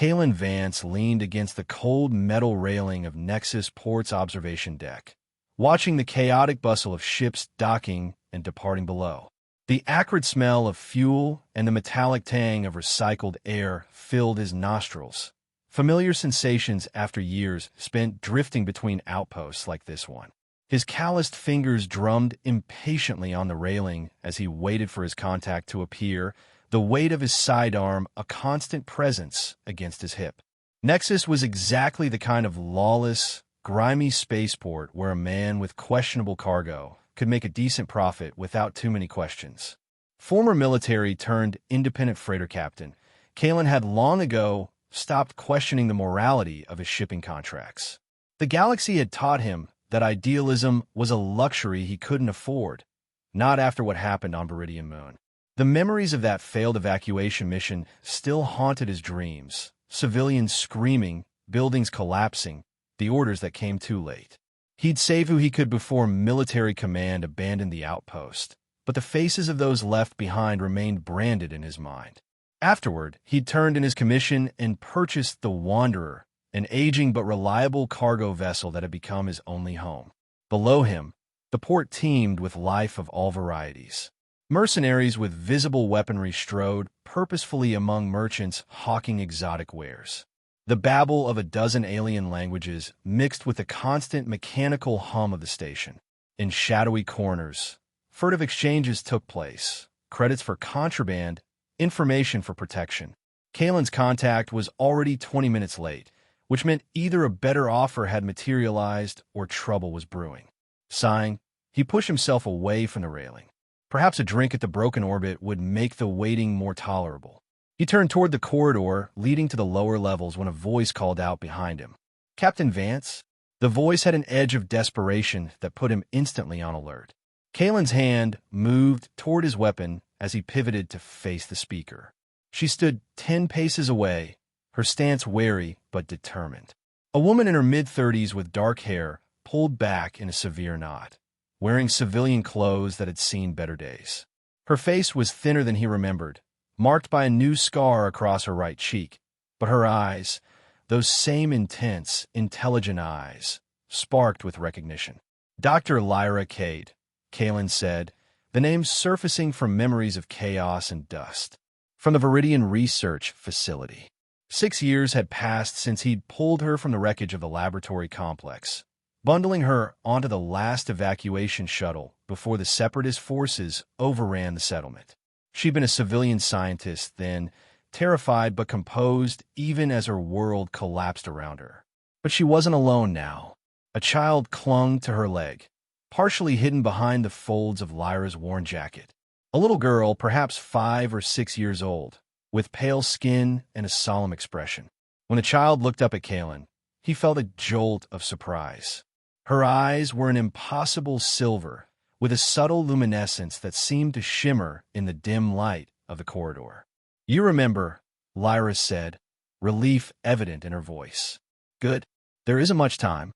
Kalen Vance leaned against the cold metal railing of Nexus Port's observation deck, watching the chaotic bustle of ships docking and departing below. The acrid smell of fuel and the metallic tang of recycled air filled his nostrils, familiar sensations after years spent drifting between outposts like this one. His calloused fingers drummed impatiently on the railing as he waited for his contact to appear, the weight of his sidearm a constant presence against his hip. Nexus was exactly the kind of lawless, grimy spaceport where a man with questionable cargo could make a decent profit without too many questions. Former military turned independent freighter captain, Kalen had long ago stopped questioning the morality of his shipping contracts. The galaxy had taught him that idealism was a luxury he couldn't afford, not after what happened on Viridian Moon. The memories of that failed evacuation mission still haunted his dreams. Civilians screaming, buildings collapsing, the orders that came too late. He'd save who he could before military command abandoned the outpost, but the faces of those left behind remained branded in his mind. Afterward, he'd turned in his commission and purchased the Wanderer, an aging but reliable cargo vessel that had become his only home. Below him, the port teemed with life of all varieties. Mercenaries with visible weaponry strode purposefully among merchants hawking exotic wares. The babble of a dozen alien languages mixed with the constant mechanical hum of the station. In shadowy corners, furtive exchanges took place, credits for contraband, information for protection. Kalen's contact was already 20 minutes late, which meant either a better offer had materialized or trouble was brewing. Sighing, he pushed himself away from the railing. Perhaps a drink at the broken orbit would make the waiting more tolerable. He turned toward the corridor leading to the lower levels when a voice called out behind him. "Captain Vance?" The voice had an edge of desperation that put him instantly on alert. Kalen's hand moved toward his weapon as he pivoted to face the speaker. She stood 10 paces away, her stance wary but determined. A woman in her mid-30s with dark hair pulled back in a severe knot, wearing civilian clothes that had seen better days. Her face was thinner than he remembered, marked by a new scar across her right cheek, but her eyes, those same intense, intelligent eyes, sparked with recognition. "Dr. Lyra Cade," Kalen said, the name surfacing from memories of chaos and dust. From the Viridian Research Facility. 6 years had passed since he'd pulled her from the wreckage of the laboratory complex, bundling her onto the last evacuation shuttle before the separatist forces overran the settlement. She'd been a civilian scientist then, terrified but composed even as her world collapsed around her. But she wasn't alone now. A child clung to her leg, partially hidden behind the folds of Lyra's worn jacket. A little girl, perhaps 5 or 6 years old, with pale skin and a solemn expression. When the child looked up at Kalen, he felt a jolt of surprise. Her eyes were an impossible silver, with a subtle luminescence that seemed to shimmer in the dim light of the corridor. "You remember," Lyra said, relief evident in her voice. "Good. There isn't much time."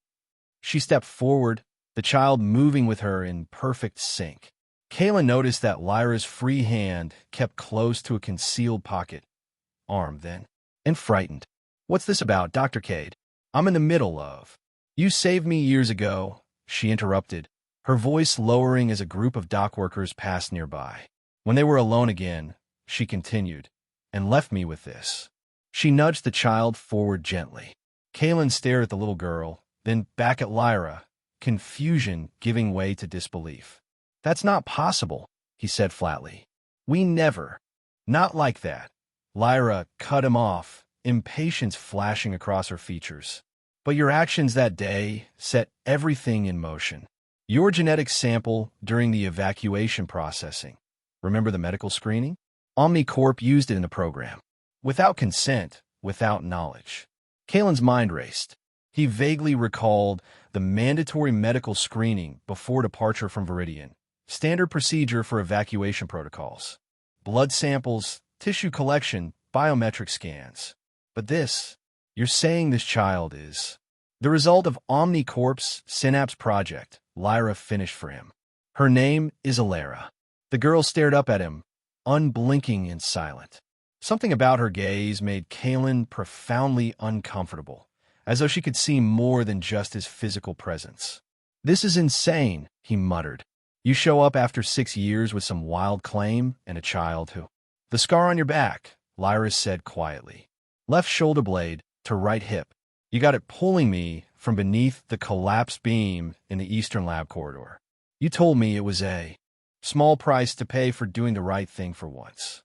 She stepped forward, the child moving with her in perfect sync. Kalen noticed that Lyra's free hand kept close to a concealed pocket. Armed, then, and frightened. "What's this about, Dr. Cade? I'm in the middle of—" "You saved me years ago," she interrupted, her voice lowering as a group of dock workers passed nearby. "When they were alone again," she continued, "and left me with this." She nudged the child forward gently. Kalen stared at the little girl, then back at Lyra, confusion giving way to disbelief. "That's not possible," he said flatly. "We never—" "Not like that." Lyra cut him off, impatience flashing across her features. "But your actions that day set everything in motion. Your genetic sample during the evacuation processing. Remember the medical screening? OmniCorp used it in the program. Without consent, without knowledge." Kalen's mind raced. He vaguely recalled the mandatory medical screening before departure from Viridian. Standard procedure for evacuation protocols. Blood samples, tissue collection, biometric scans. But this, you're saying this child is the result of OmniCorp's Synapse project, Lyra finished for him. "Her name is Alara." The girl stared up at him, unblinking and silent. Something about her gaze made Kalen profoundly uncomfortable, as though she could see more than just his physical presence. "This is insane," he muttered. "You show up after 6 years with some wild claim and a child who—" "The scar on your back," Lyra said quietly. "Left shoulder blade to right hip. You got it pulling me from beneath the collapsed beam in the Eastern Lab corridor. You told me it was a small price to pay for doing the right thing for once."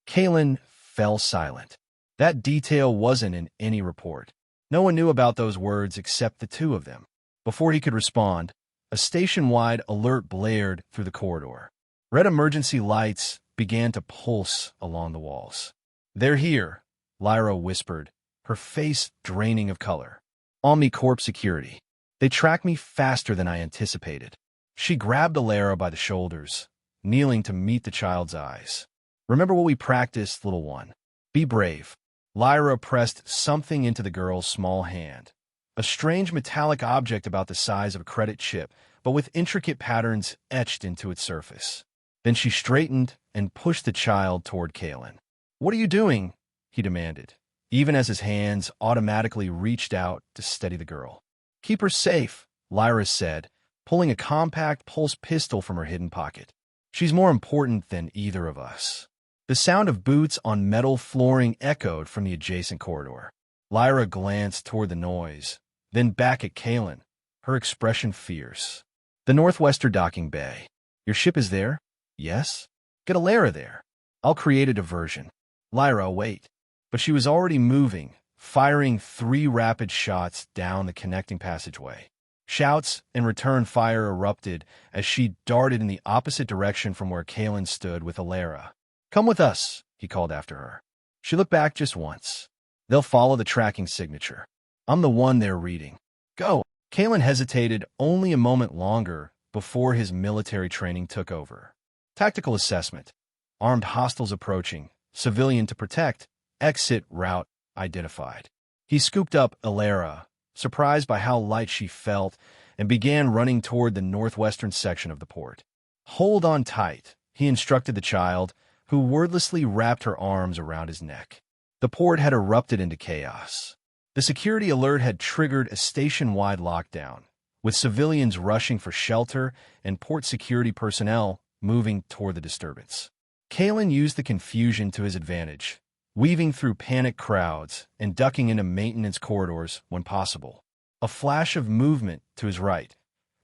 Kalen fell silent. That detail wasn't in any report. No one knew about those words except the two of them. Before he could respond, a station-wide alert blared through the corridor. Red emergency lights began to pulse along the walls. "They're here," Lyra whispered, her face draining of color. "Omni Corp security. They tracked me faster than I anticipated." She grabbed Alara by the shoulders, kneeling to meet the child's eyes. "Remember what we practiced, little one. Be brave." Lyra pressed something into the girl's small hand, a strange metallic object about the size of a credit chip, but with intricate patterns etched into its surface. Then she straightened and pushed the child toward Kalen. "What are you doing?" he demanded, even as his hands automatically reached out to steady the girl. "Keep her safe," Lyra said, pulling a compact pulse pistol from her hidden pocket. "She's more important than either of us." The sound of boots on metal flooring echoed from the adjacent corridor. Lyra glanced toward the noise, then back at Kalen, her expression fierce. "The Northwestern docking bay. Your ship is there?" "Yes." "Get Alara there. I'll create a diversion." "Lyra, wait." But she was already moving, firing 3 rapid shots down the connecting passageway. Shouts and return fire erupted as she darted in the opposite direction from where Kalen stood with Alara. "Come with us," he called after her. She looked back just once. "They'll follow the tracking signature. I'm the one they're reading. Go." Kalen hesitated only a moment longer before his military training took over. Tactical assessment. Armed hostiles approaching. Civilian to protect. Exit route identified. He scooped up Alara, surprised by how light she felt, and began running toward the northwestern section of the port. "Hold on tight," he instructed the child, who wordlessly wrapped her arms around his neck. The port had erupted into chaos. The security alert had triggered a station-wide lockdown, with civilians rushing for shelter and port security personnel moving toward the disturbance. Kalen used the confusion to his advantage, weaving through panicked crowds and ducking into maintenance corridors when possible. A flash of movement to his right.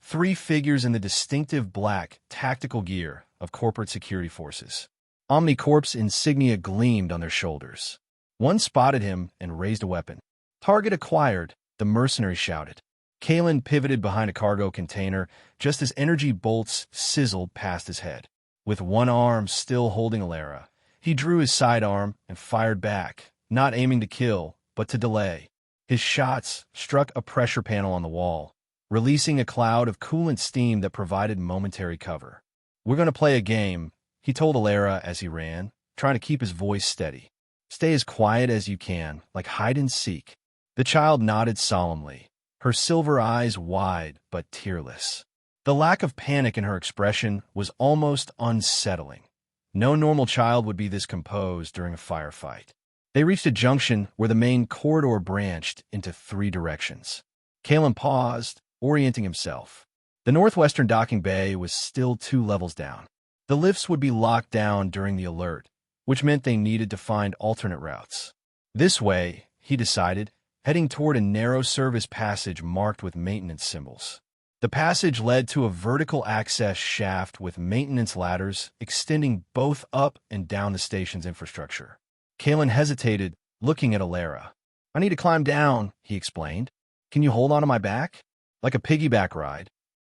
3 figures in the distinctive black, tactical gear of corporate security forces. Omnicorp's insignia gleamed on their shoulders. One spotted him and raised a weapon. "Target acquired," the mercenary shouted. Kalen pivoted behind a cargo container just as energy bolts sizzled past his head. With one arm still holding Alara, he drew his sidearm and fired back, not aiming to kill, but to delay. His shots struck a pressure panel on the wall, releasing a cloud of coolant steam that provided momentary cover. "We're going to play a game," he told Alara as he ran, trying to keep his voice steady. "Stay as quiet as you can, like hide and seek." The child nodded solemnly, her silver eyes wide but tearless. The lack of panic in her expression was almost unsettling. No normal child would be this composed during a firefight. They reached a junction where the main corridor branched into 3 directions. Kalen paused, orienting himself. The northwestern docking bay was still 2 levels down. The lifts would be locked down during the alert, which meant they needed to find alternate routes. This way, he decided, heading toward a narrow service passage marked with maintenance symbols. The passage led to a vertical access shaft with maintenance ladders extending both up and down the station's infrastructure. Kalen hesitated, looking at Alara. "I need to climb down," he explained. "Can you hold onto my back? Like a piggyback ride?"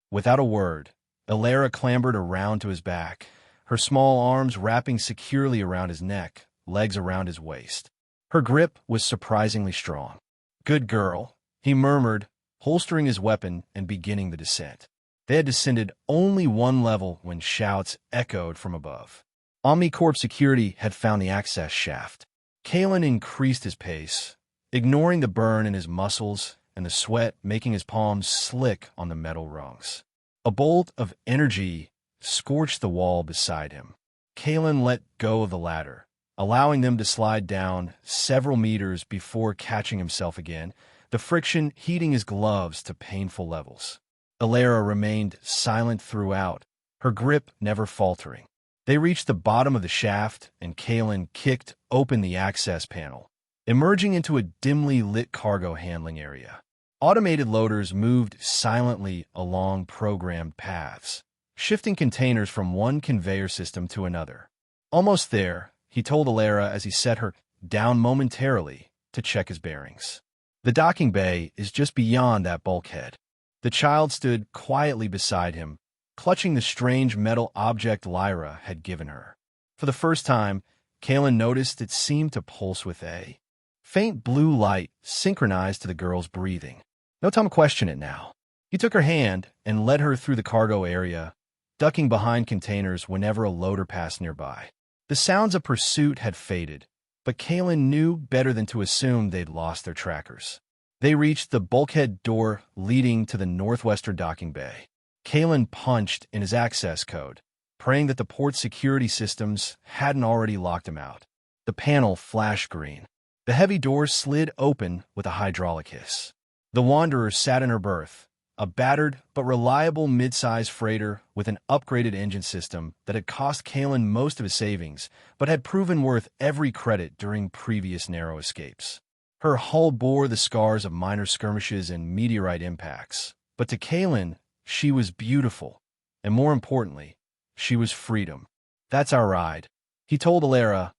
Without a word, Alara clambered around to his back, her small arms wrapping securely around his neck, legs around his waist. Her grip was surprisingly strong. "Good girl," he murmured, holstering his weapon and beginning the descent. They had descended only 1 level when shouts echoed from above. Omnicorp security had found the access shaft. Kalen increased his pace, ignoring the burn in his muscles and the sweat making his palms slick on the metal rungs. A bolt of energy scorched the wall beside him. Kalen let go of the ladder, allowing them to slide down several meters before catching himself again, the friction heating his gloves to painful levels. Alara remained silent throughout, her grip never faltering. They reached the bottom of the shaft, and Kalen kicked open the access panel, emerging into a dimly lit cargo handling area. Automated loaders moved silently along programmed paths, shifting containers from one conveyor system to another. Almost there, he told Alara as he set her down momentarily to check his bearings. The docking bay is just beyond that bulkhead. The child stood quietly beside him, clutching the strange metal object Lyra had given her. For the first time, Kalen noticed it seemed to pulse with a faint blue light synchronized to the girl's breathing. No time to question it now. He took her hand and led her through the cargo area, ducking behind containers whenever a loader passed nearby. The sounds of pursuit had faded, but Kalen knew better than to assume they'd lost their trackers. They reached the bulkhead door leading to the northwestern docking bay. Kalen punched in his access code, praying that the port security systems hadn't already locked him out. The panel flashed green. The heavy door slid open with a hydraulic hiss. The Wanderer sat in her berth, a battered but reliable mid-size freighter with an upgraded engine system that had cost Kalen most of his savings, but had proven worth every credit during previous narrow escapes. Her hull bore the scars of minor skirmishes and meteorite impacts, but to Kalen, she was beautiful, and more importantly, she was freedom. "That's our ride," he told Alara,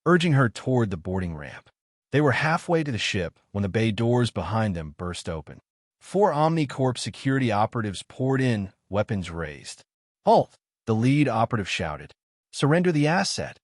urging her toward the boarding ramp. They were halfway to the ship when the bay doors behind them burst open. 4 Omnicorp security operatives poured in, weapons raised. "Halt!" the lead operative shouted. "Surrender the asset."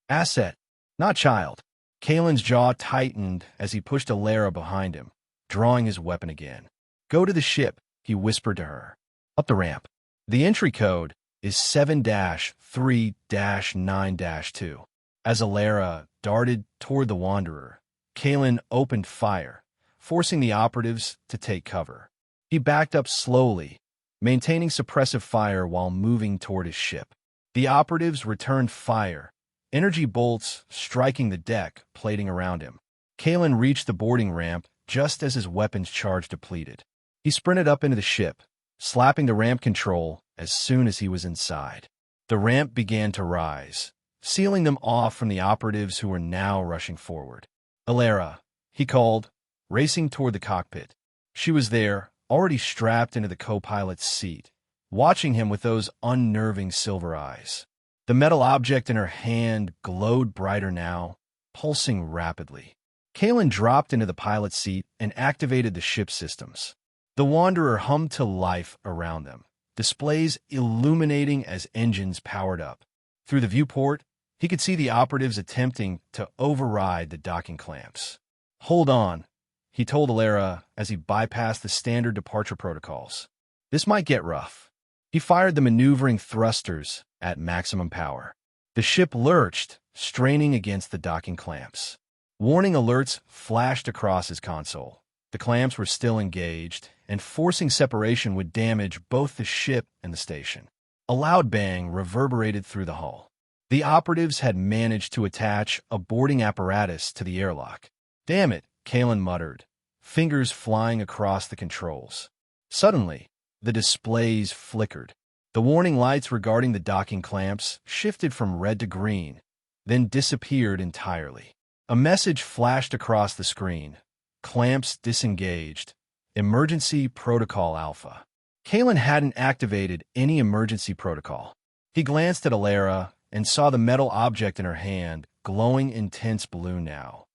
"Asset, not child." Kalen's jaw tightened as he pushed Alara behind him, drawing his weapon again. "Go to the ship," he whispered to her. "Up the ramp. The entry code is 7-3-9-2. As Alara darted toward the Wanderer, Kalen opened fire, forcing the operatives to take cover. He backed up slowly, maintaining suppressive fire while moving toward his ship. The operatives returned fire, energy bolts striking the deck plating around him. Kalen reached the boarding ramp just as his weapon's charge depleted. He sprinted up into the ship, slapping the ramp control as soon as he was inside. The ramp began to rise, sealing them off from the operatives who were now rushing forward. "Alara," he called, racing toward the cockpit. She was there, already strapped into the co-pilot's seat, watching him with those unnerving silver eyes. The metal object in her hand glowed brighter now, pulsing rapidly. Kalen dropped into the pilot's seat and activated the ship's systems. The Wanderer hummed to life around them, displays illuminating as engines powered up. Through the viewport, he could see the operatives attempting to override the docking clamps. "Hold on," he told Alara as he bypassed the standard departure protocols. "This might get rough." He fired the maneuvering thrusters at maximum power. The ship lurched, straining against the docking clamps. Warning alerts flashed across his console. The clamps were still engaged, and forcing separation would damage both the ship and the station. A loud bang reverberated through the hull. The operatives had managed to attach a boarding apparatus to the airlock. "Damn it," Kalen muttered, fingers flying across the controls. Suddenly, the displays flickered. The warning lights regarding the docking clamps shifted from red to green, then disappeared entirely. A message flashed across the screen. "Clamps disengaged. Emergency Protocol Alpha." Kalen hadn't activated any emergency protocol. He glanced at Alara and saw the metal object in her hand glowing intense blue now,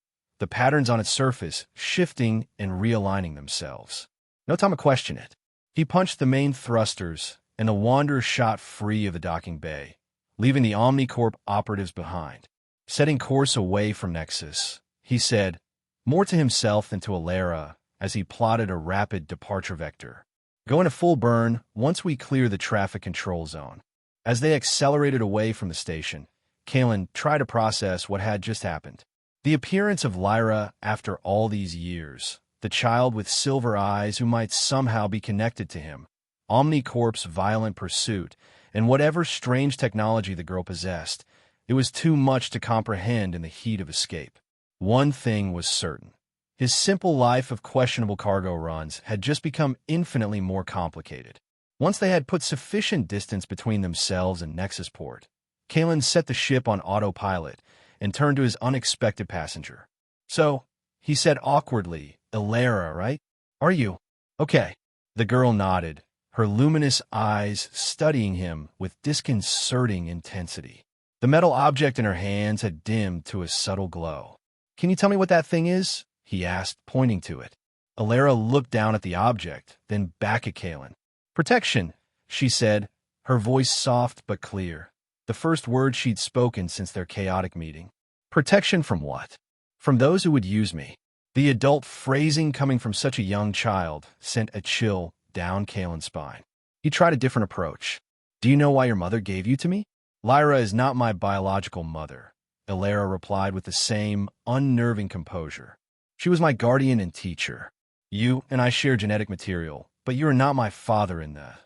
the patterns on its surface shifting and realigning themselves. No time to question it. He punched the main thrusters, and the Wanderer shot free of the docking bay, leaving the Omnicorp operatives behind. Setting course away from Nexus, he said, more to himself than to Alara, as he plotted a rapid departure vector. "Go into full burn once we clear the traffic control zone." As they accelerated away from the station, Kalen tried to process what had just happened. The appearance of Lyra after all these years, the child with silver eyes who might somehow be connected to him, Omnicorp's violent pursuit, and whatever strange technology the girl possessed, It was too much to comprehend in the heat of escape. One thing was certain. His simple life of questionable cargo runs had just become infinitely more complicated. Once they had put sufficient distance between themselves and Nexus Port, Kalen set the ship on autopilot and turned to his unexpected passenger. "So," he said awkwardly, "Ilara, right? Are you?" "Okay." The girl nodded, her luminous eyes studying him with disconcerting intensity. The metal object in her hands had dimmed to a subtle glow. "Can you tell me what that thing is?" he asked, pointing to it. Ilara looked down at the object, then back at Kalen. "Protection," she said, her voice soft but clear. The first word she'd spoken since their chaotic meeting. "Protection from what?" "From those who would use me." The adult phrasing coming from such a young child sent a chill down Kalen's spine. He tried a different approach. "Do you know why your mother gave you to me?" "Lyra is not my biological mother," Ilara replied with the same unnerving composure. "She was my guardian and teacher. You and I share genetic material, but you are not my father in the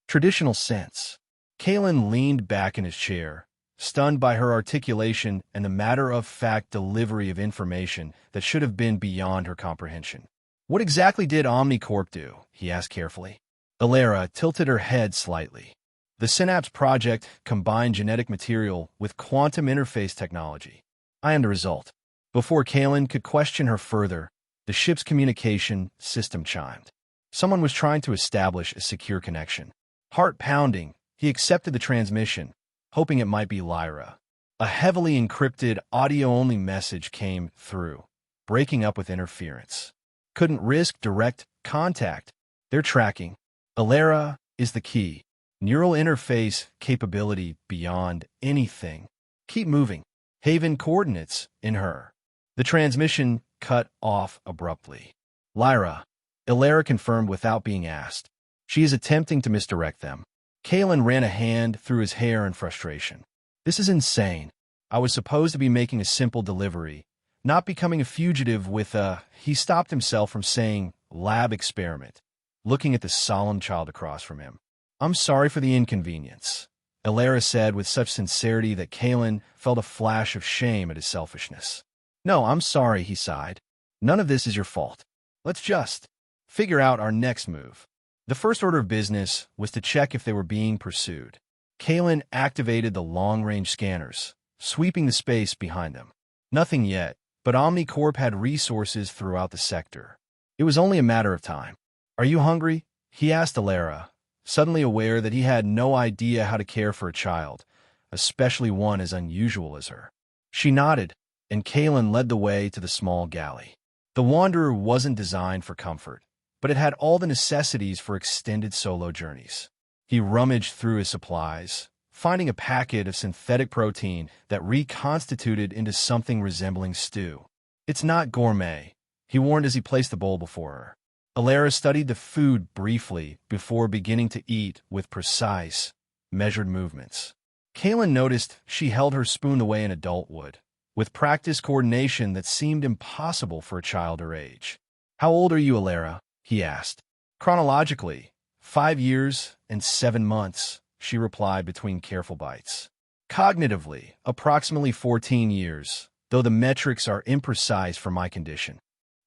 traditional sense." Kalen leaned back in his chair, stunned by her articulation and the matter-of-fact delivery of information that should have been beyond her comprehension. "What exactly did Omnicorp do?" he asked carefully. Ilara tilted her head slightly. "The Synapse project combined genetic material with quantum interface technology. I am the result." Before Kalen could question her further, the ship's communication system chimed. Someone was trying to establish a secure connection. Heart pounding, he accepted the transmission, hoping it might be Lyra. A heavily encrypted audio-only message came through, breaking up with interference. "Couldn't risk direct contact. They're tracking. Ilara is the key. Neural interface capability beyond anything. Keep moving. Haven coordinates in her." The transmission cut off abruptly. "Lyra," Ilara confirmed without being asked. "She is attempting to misdirect them." Kalen ran a hand through his hair in frustration. "This is insane. I was supposed to be making a simple delivery, not becoming a fugitive with a—" He stopped himself from saying lab experiment, looking at the solemn child across from him. "I'm sorry for the inconvenience," Ilara said with such sincerity that Kalen felt a flash of shame at his selfishness. "No, I'm sorry," he sighed. "None of this is your fault. Let's just figure out our next move." The first order of business was to check if they were being pursued. Kalen activated the long-range scanners, sweeping the space behind them. Nothing yet, but Omnicorp had resources throughout the sector. It was only a matter of time. "Are you hungry?" he asked Ilara, suddenly aware that he had no idea how to care for a child, especially one as unusual as her. She nodded, and Kalen led the way to the small galley. The Wanderer wasn't designed for comfort, but it had all the necessities for extended solo journeys. He rummaged through his supplies, finding a packet of synthetic protein that reconstituted into something resembling stew. "It's not gourmet," he warned as he placed the bowl before her. Ilara studied the food briefly before beginning to eat with precise, measured movements. Kalen noticed she held her spoon the way an adult would, with practiced coordination that seemed impossible for a child her age. "How old are you, Ilara?" he asked. "Chronologically, 5 years and 7 months," she replied between careful bites. "Cognitively, approximately 14 years, though the metrics are imprecise for my condition."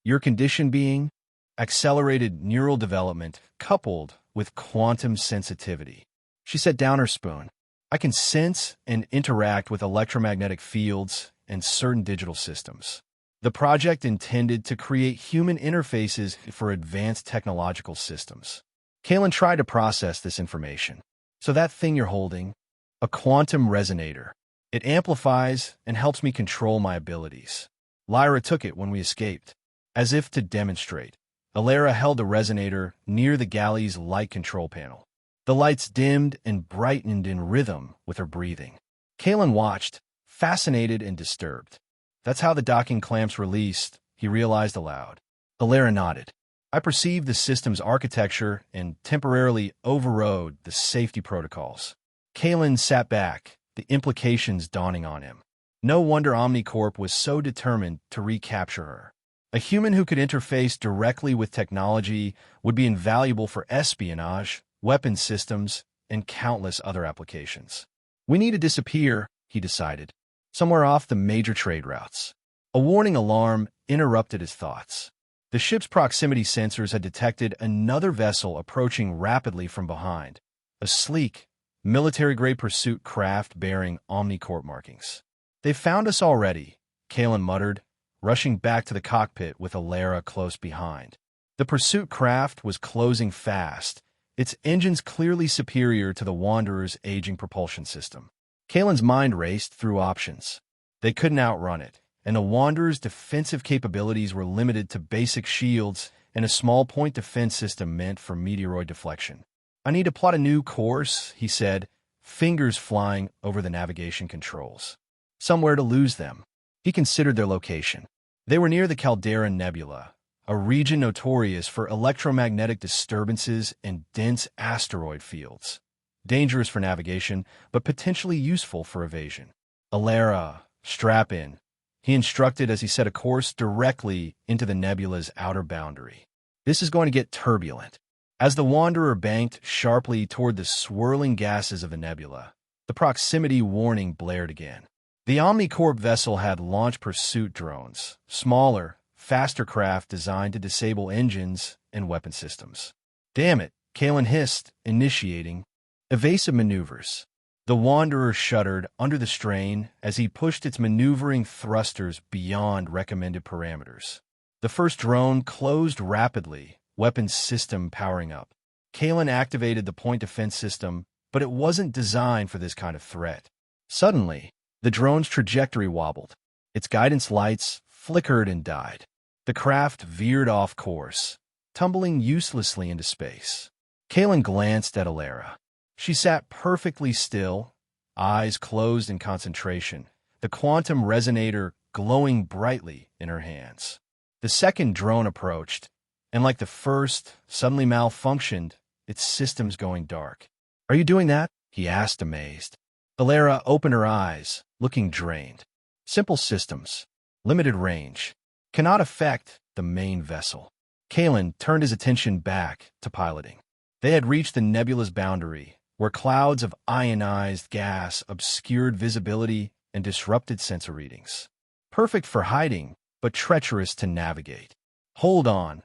"Your condition being?" "Accelerated neural development coupled with quantum sensitivity." She set down her spoon. "I can sense and interact with electromagnetic fields and certain digital systems." The project intended to create human interfaces for advanced technological systems. Kalen tried to process this information. "So that thing you're holding, a quantum resonator. It amplifies and helps me control my abilities. Lyra took it when we escaped." As if to demonstrate, Ilara held the resonator near the galley's light control panel. The lights dimmed and brightened in rhythm with her breathing. Kalen watched, fascinated and disturbed. "That's how the docking clamps released," he realized aloud. Ilara nodded. "I perceived the system's architecture and temporarily overrode the safety protocols." Kalen sat back, the implications dawning on him. No wonder Omnicorp was so determined to recapture her. A human who could interface directly with technology would be invaluable for espionage, weapons systems, and countless other applications. "We need to disappear," he decided. somewhere off the major trade routes. A warning alarm interrupted his thoughts. The ship's proximity sensors had detected another vessel approaching rapidly from behind, a sleek, military-grade pursuit craft bearing Omnicorp markings. "They've found us already," Kalen muttered, rushing back to the cockpit with Alara close behind. The pursuit craft was closing fast, its engines clearly superior to the Wanderer's aging propulsion system. Kalen's mind raced through options. They couldn't outrun it, and the Wanderer's defensive capabilities were limited to basic shields and a small point defense system meant for meteoroid deflection. "I need to plot a new course," he said, fingers flying over the navigation controls. Somewhere to lose them. He considered their location. They were near the Caldera Nebula, a region notorious for electromagnetic disturbances and dense asteroid fields. Dangerous for navigation, but potentially useful for evasion. "Alara, strap in," he instructed as he set a course directly into the nebula's outer boundary. "This is going to get turbulent." As the Wanderer banked sharply toward the swirling gases of the nebula, the proximity warning blared again. The Omnicorp vessel had launch pursuit drones, smaller, faster craft designed to disable engines and weapon systems. "Damn it," Kalen hissed, initiating evasive maneuvers. The Wanderer shuddered under the strain as he pushed its maneuvering thrusters beyond recommended parameters. The first drone closed rapidly, weapons system powering up. Kalen activated the point defense system, but it wasn't designed for this kind of threat. Suddenly, the drone's trajectory wobbled. Its guidance lights flickered and died. The craft veered off course, tumbling uselessly into space. Kalen glanced at Alara. She sat perfectly still, eyes closed in concentration, the quantum resonator glowing brightly in her hands. The second drone approached, and like the first, suddenly malfunctioned, its systems going dark. "Are you doing that?" he asked, amazed. Alara opened her eyes, looking drained. "Simple systems, limited range, cannot affect the main vessel." Kalen turned his attention back to piloting. They had reached the nebula's boundary, where clouds of ionized gas obscured visibility and disrupted sensor readings. Perfect for hiding, but treacherous to navigate. "Hold on,"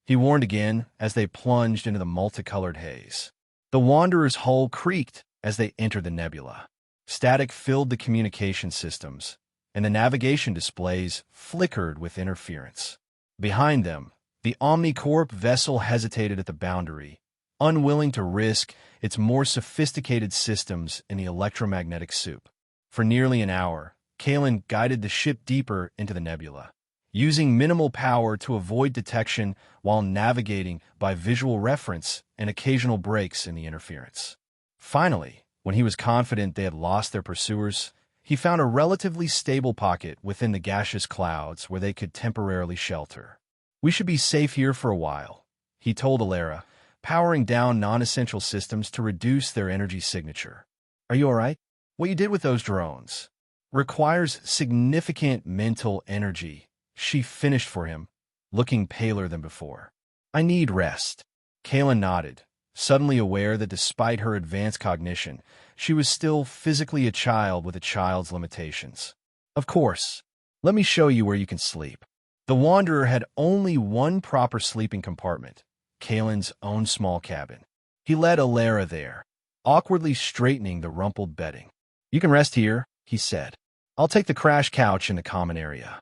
he warned again as they plunged into the multicolored haze. The Wanderer's hull creaked as they entered the nebula. Static filled the communication systems, and the navigation displays flickered with interference. Behind them, the Omnicorp vessel hesitated at the boundary, unwilling to risk its more sophisticated systems in the electromagnetic soup. For nearly an hour, Kalen guided the ship deeper into the nebula, using minimal power to avoid detection while navigating by visual reference and occasional breaks in the interference. Finally, when he was confident they had lost their pursuers, he found a relatively stable pocket within the gaseous clouds where they could temporarily shelter. "We should be safe here for a while," he told Alara, powering down non-essential systems to reduce their energy signature. "Are you all right? What you did with those drones requires significant mental energy," she finished for him, looking paler than before. "I need rest." Kalen nodded, suddenly aware that despite her advanced cognition, she was still physically a child with a child's limitations. "Of course. Let me show you where you can sleep." The Wanderer had only one proper sleeping compartment, Kalen's own small cabin. He led Alara there, awkwardly straightening the rumpled bedding. "You can rest here," he said. "I'll take the crash couch in the common area."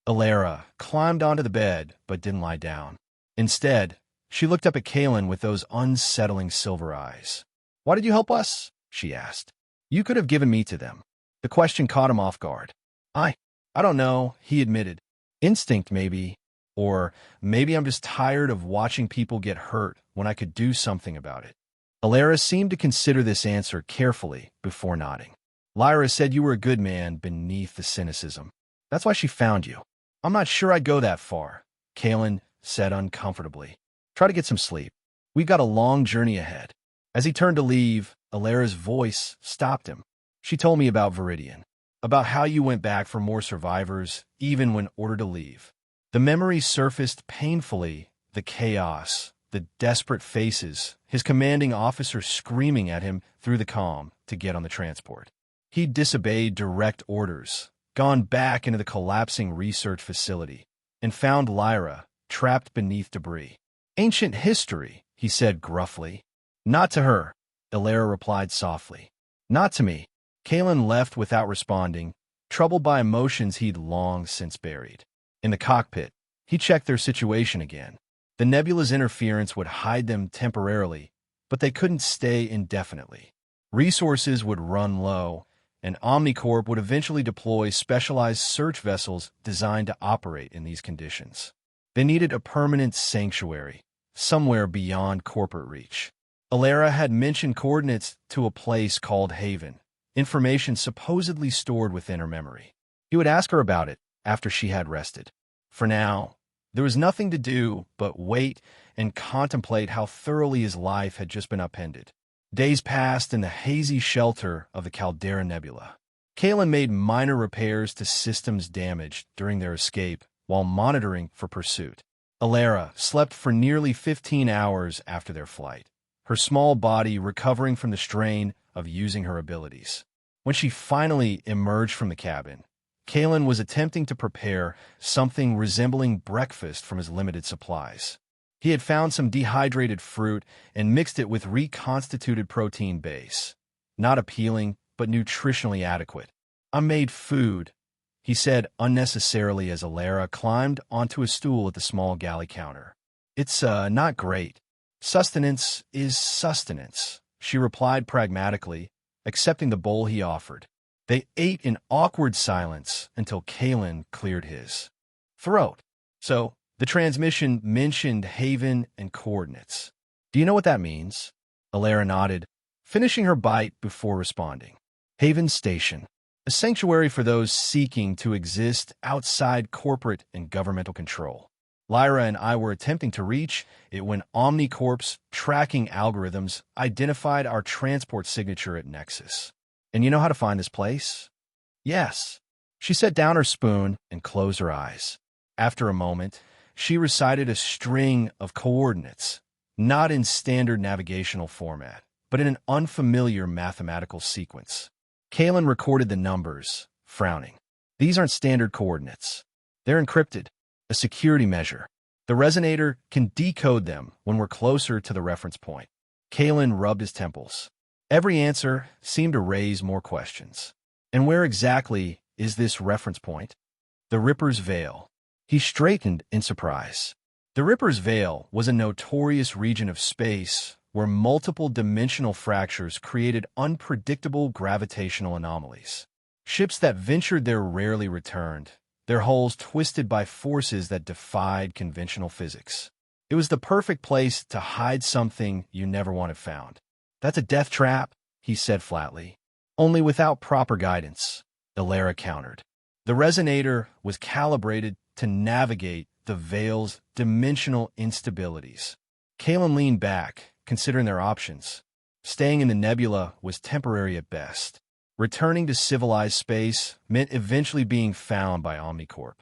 Alara climbed onto the bed but didn't lie down. Instead, she looked up at Kalen with those unsettling silver eyes. "Why did you help us?" she asked. "You could have given me to them." The question caught him off guard. I don't know," he admitted. "Instinct, maybe. Or maybe I'm just tired of watching people get hurt when I could do something about it." Alara seemed to consider this answer carefully before nodding. "Lyra said you were a good man beneath the cynicism. That's why she found you." "I'm not sure I'd go that far," Kalen said uncomfortably. "Try to get some sleep. We've got a long journey ahead." As he turned to leave, Alara's voice stopped him. "She told me about Viridian, about how you went back for more survivors even when ordered to leave." The memory surfaced painfully, the chaos, the desperate faces, his commanding officer screaming at him through the comm to get on the transport. He'd disobeyed direct orders, gone back into the collapsing research facility, and found Lyra trapped beneath debris. "Ancient history," he said gruffly. "Not to her," Ilera replied softly. "Not to me." Kalen left without responding, troubled by emotions he'd long since buried. In the cockpit, he checked their situation again. The nebula's interference would hide them temporarily, but they couldn't stay indefinitely. Resources would run low, and Omnicorp would eventually deploy specialized search vessels designed to operate in these conditions. They needed a permanent sanctuary, somewhere beyond corporate reach. Ilera had mentioned coordinates to a place called Haven, information supposedly stored within her memory. He would ask her about it after she had rested. For now, there was nothing to do but wait and contemplate how thoroughly his life had just been upended. Days passed in the hazy shelter of the Caldera Nebula. Kalen made minor repairs to systems damaged during their escape while monitoring for pursuit. Ilera slept for nearly 15 hours after their flight, her small body recovering from the strain of using her abilities. When she finally emerged from the cabin, Kalen was attempting to prepare something resembling breakfast from his limited supplies. He had found some dehydrated fruit and mixed it with reconstituted protein base. Not appealing, but nutritionally adequate. "I made food," he said unnecessarily as Ilera climbed onto a stool at the small galley counter. "It's, not great. Sustenance is sustenance," she replied pragmatically, accepting the bowl he offered. They ate in awkward silence until Kalen cleared his throat. "So, the transmission mentioned Haven and coordinates. Do you know what that means?" Ilera nodded, finishing her bite before responding. "Haven Station, a sanctuary for those seeking to exist outside corporate and governmental control. Lyra and I were attempting to reach it when Omnicorp's tracking algorithms identified our transport signature at Nexus. And you know how to find this place?" "Yes." She set down her spoon and closed her eyes. After a moment, she recited a string of coordinates, not in standard navigational format, but in an unfamiliar mathematical sequence. Kalen recorded the numbers, frowning. "These aren't standard coordinates. They're encrypted, a security measure. The resonator can decode them when we're closer to the reference point." Kalen rubbed his temples. Every answer seemed to raise more questions. "And where exactly is this reference point?" "The Ripper's Veil." He straightened in surprise. The Ripper's Veil was a notorious region of space where multiple dimensional fractures created unpredictable gravitational anomalies. Ships that ventured there rarely returned, their hulls twisted by forces that defied conventional physics. It was the perfect place to hide something you never wanted found. "That's a death trap," he said flatly. "Only without proper guidance," Ilera countered. The resonator was calibrated to navigate the Veil's dimensional instabilities. Kalen leaned back, considering their options. Staying in the nebula was temporary at best. Returning to civilized space meant eventually being found by Omnicorp.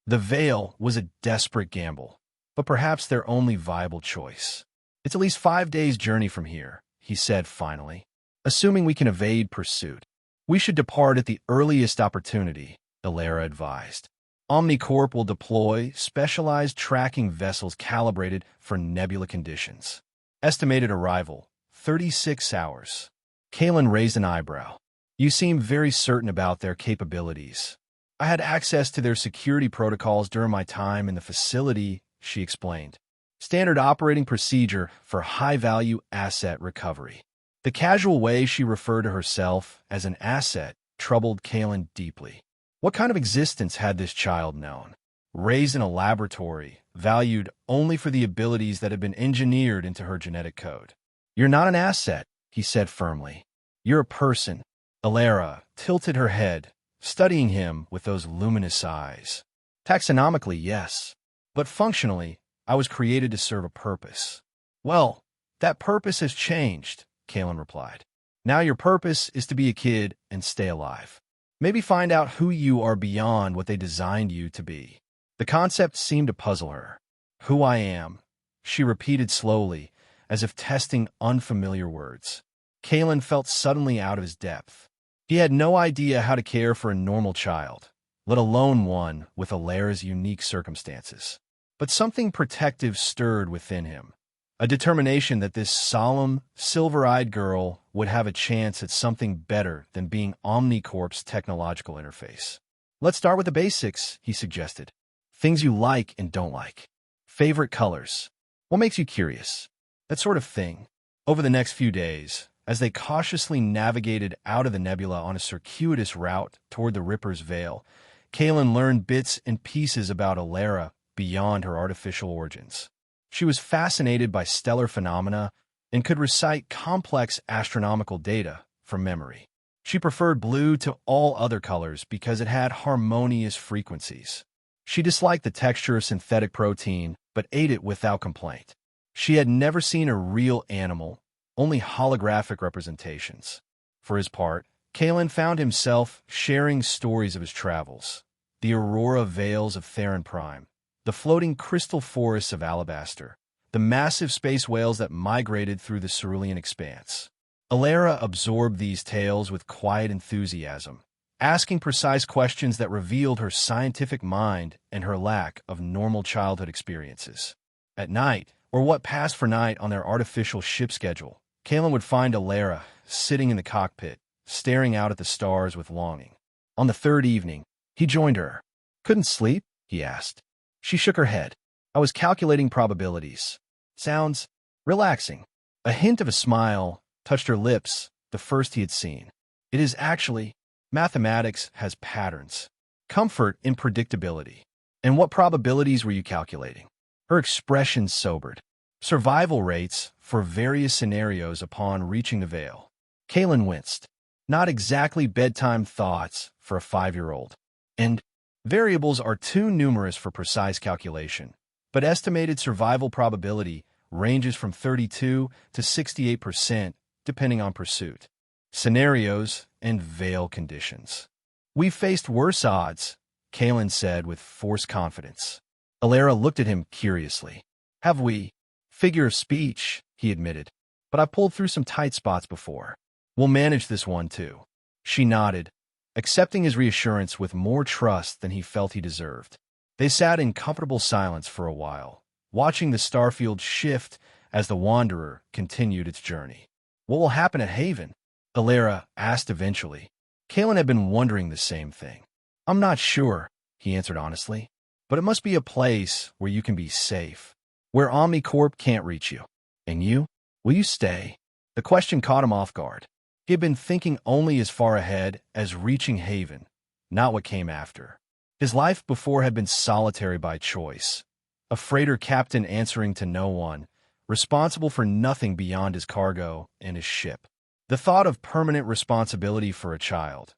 The Veil was a desperate gamble, but perhaps their only viable choice. "It's at least 5 days' journey from here," he said finally. "Assuming we can evade pursuit, we should depart at the earliest opportunity," Ilera advised. "Omnicorp will deploy specialized tracking vessels calibrated for nebula conditions. Estimated arrival, 36 hours. Kalen raised an eyebrow. "You seem very certain about their capabilities." "I had access to their security protocols during my time in the facility," she explained. "Standard operating procedure for high-value asset recovery." The casual way she referred to herself as an asset troubled Kalen deeply. What kind of existence had this child known? Raised in a laboratory, valued only for the abilities that had been engineered into her genetic code. "You're not an asset," he said firmly. "You're a person." Ilera tilted her head, studying him with those luminous eyes. "Taxonomically, yes. But functionally, I was created to serve a purpose." "Well, that purpose has changed," Kalen replied. "Now your purpose is to be a kid and stay alive. Maybe find out who you are beyond what they designed you to be." The concept seemed to puzzle her. "Who I am," she repeated slowly, as if testing unfamiliar words. Kalen felt suddenly out of his depth. He had no idea how to care for a normal child, let alone one with Alara's unique circumstances. But something protective stirred within him, a determination that this solemn, silver-eyed girl would have a chance at something better than being Omnicorp's technological interface. Let's start with the basics, he suggested. Things you like and don't like. Favorite colors. What makes you curious? That sort of thing. Over the next few days, as they cautiously navigated out of the nebula on a circuitous route toward the Ripper's Veil, Kaylin learned bits and pieces about Alara beyond her artificial origins. She was fascinated by stellar phenomena and could recite complex astronomical data from memory. She preferred blue to all other colors because it had harmonious frequencies. She disliked the texture of synthetic protein, but ate it without complaint. She had never seen a real animal, only holographic representations. For his part, Kalen found himself sharing stories of his travels, the aurora veils of Theron Prime, the floating crystal forests of Alabaster, the massive space whales that migrated through the cerulean expanse. Alara absorbed these tales with quiet enthusiasm, asking precise questions that revealed her scientific mind and her lack of normal childhood experiences. At night, or what passed for night on their artificial ship schedule, Kalen would find Alara sitting in the cockpit, staring out at the stars with longing. On the third evening, he joined her. "Couldn't sleep?" he asked. She shook her head. "I was calculating probabilities." "Sounds relaxing." A hint of a smile touched her lips, the first he had seen. "It is actually. Mathematics has patterns. Comfort in predictability." "And what probabilities were you calculating?" Her expression sobered. "Survival rates for various scenarios upon reaching the Veil." Kalen winced. Not exactly bedtime thoughts for a 5-year-old. "And variables are too numerous for precise calculation, but estimated survival probability ranges from 32 to 68% depending on pursuit, scenarios, and Veil conditions." "We've faced worse odds," Kalen said with forced confidence. Alara looked at him curiously. "Have we?" "Figure of speech," he admitted. "But I pulled through some tight spots before. We'll manage this one, too." She nodded, accepting his reassurance with more trust than he felt he deserved. They sat in comfortable silence for a while, watching the starfield shift as the Wanderer continued its journey. "What will happen at Haven?" Alara asked eventually. Kalen had been wondering the same thing. "I'm not sure," he answered honestly. "But it must be a place where you can be safe, where Omnicorp can't reach you. And you? Will you stay?" The question caught him off guard. He had been thinking only as far ahead as reaching Haven, not what came after. His life before had been solitary by choice, a freighter captain answering to no one, responsible for nothing beyond his cargo and his ship. The thought of permanent responsibility for a child,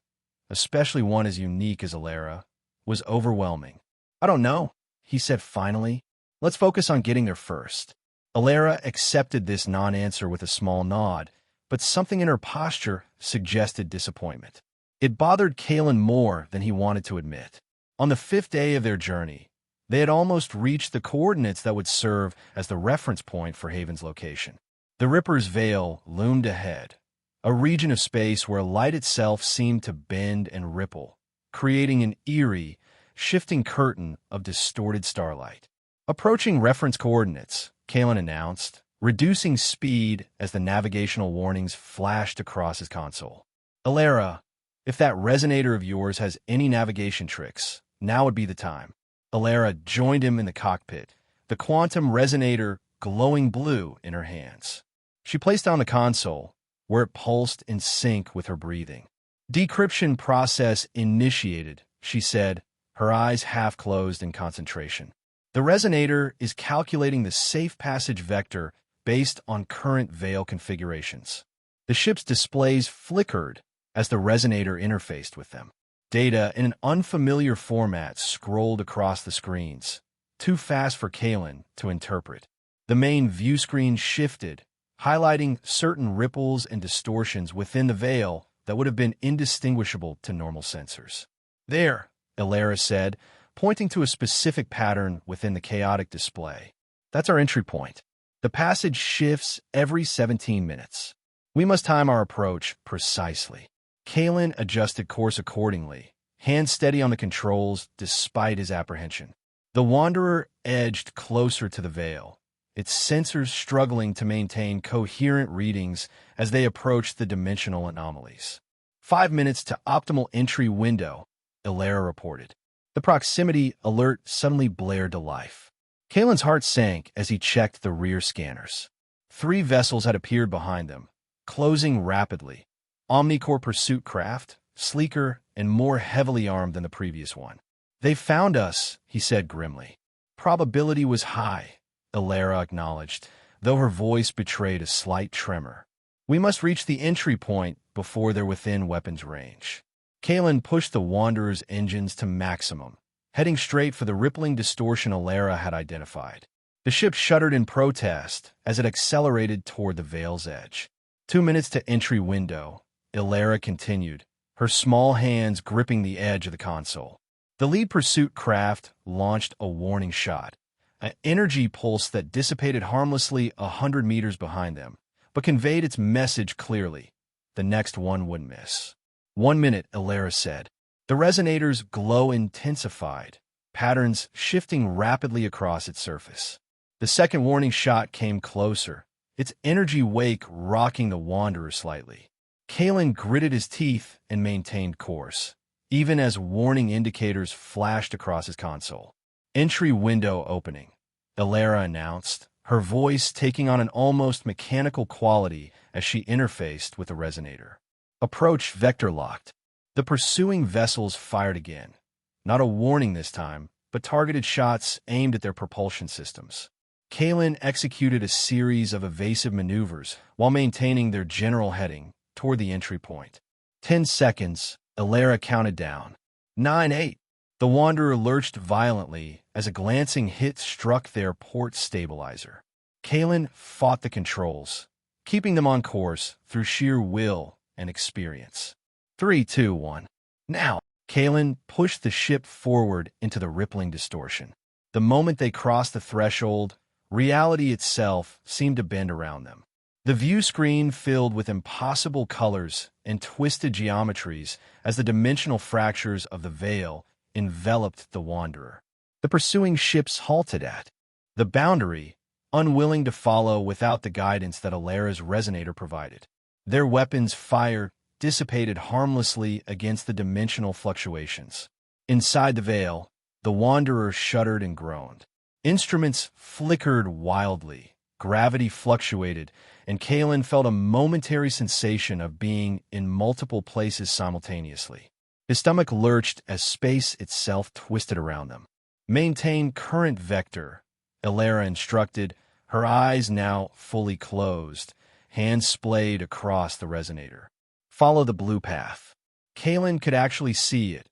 especially one as unique as Alara, was overwhelming. "I don't know," he said finally. "Let's focus on getting there first." Alara accepted this non-answer with a small nod, but something in her posture suggested disappointment. It bothered Kalen more than he wanted to admit. On the 5th day of their journey, they had almost reached the coordinates that would serve as the reference point for Haven's location. The Ripper's Veil loomed ahead, a region of space where light itself seemed to bend and ripple, creating an eerie, shifting curtain of distorted starlight. "Approaching reference coordinates," Kalen announced, reducing speed as the navigational warnings flashed across his console. "Alara, if that resonator of yours has any navigation tricks, now would be the time." Alara joined him in the cockpit, the quantum resonator glowing blue in her hands. She placed down the console, where it pulsed in sync with her breathing. "Decryption process initiated," she said, her eyes half closed in concentration. "The resonator is calculating the safe passage vector based on current Veil configurations." The ship's displays flickered as the resonator interfaced with them. Data in an unfamiliar format scrolled across the screens, too fast for Kalen to interpret. The main view screen shifted, highlighting certain ripples and distortions within the Veil that would have been indistinguishable to normal sensors. "There," Alara said, pointing to a specific pattern within the chaotic display. "That's our entry point. The passage shifts every 17 minutes. We must time our approach precisely." Kalen adjusted course accordingly, hands steady on the controls despite his apprehension. The Wanderer edged closer to the veil, its sensors struggling to maintain coherent readings as they approached the dimensional anomalies. 5 minutes to optimal entry window, Ilera reported. The proximity alert suddenly blared to life. Kalen's heart sank as he checked the rear scanners. 3 vessels had appeared behind them, closing rapidly. Omnicore pursuit craft, sleeker and more heavily armed than the previous one. "They found us," he said grimly. "Probability was high," Ilera acknowledged, though her voice betrayed a slight tremor. "We must reach the entry point before they're within weapons range." Kalen pushed the Wanderer's engines to maximum, heading straight for the rippling distortion Ilera had identified. The ship shuddered in protest as it accelerated toward the veil's edge. 2 minutes to entry window, Ilera continued, her small hands gripping the edge of the console. The lead pursuit craft launched a warning shot, an energy pulse that dissipated harmlessly 100 meters behind them, but conveyed its message clearly. The next one would miss. 1 minute, Ilera said. The resonator's glow intensified, patterns shifting rapidly across its surface. The second warning shot came closer, its energy wake rocking the Wanderer slightly. Kalen gritted his teeth and maintained course, even as warning indicators flashed across his console. "Entry window opening," Ilera announced, her voice taking on an almost mechanical quality as she interfaced with the resonator. "Approach vector locked." The pursuing vessels fired again. Not a warning this time, but targeted shots aimed at their propulsion systems. Kalen executed a series of evasive maneuvers while maintaining their general heading toward the entry point. 10 seconds, Ilera counted down. 9-8. The Wanderer lurched violently as a glancing hit struck their port stabilizer. Kalen fought the controls, keeping them on course through sheer will and experience. 3, 2, 1. Now, Kalen pushed the ship forward into the rippling distortion. The moment they crossed the threshold, reality itself seemed to bend around them. The view screen filled with impossible colors and twisted geometries as the dimensional fractures of the veil enveloped the Wanderer. The pursuing ships halted at the boundary, unwilling to follow without the guidance that Ilera's resonator provided. Their weapons' fire dissipated harmlessly against the dimensional fluctuations. Inside the veil, the Wanderer shuddered and groaned. Instruments flickered wildly, gravity fluctuated, and Kalen felt a momentary sensation of being in multiple places simultaneously. His stomach lurched as space itself twisted around them. "Maintain current vector," Ilera instructed, her eyes now fully closed, hands splayed across the resonator. "Follow the blue path." Kalen could actually see it,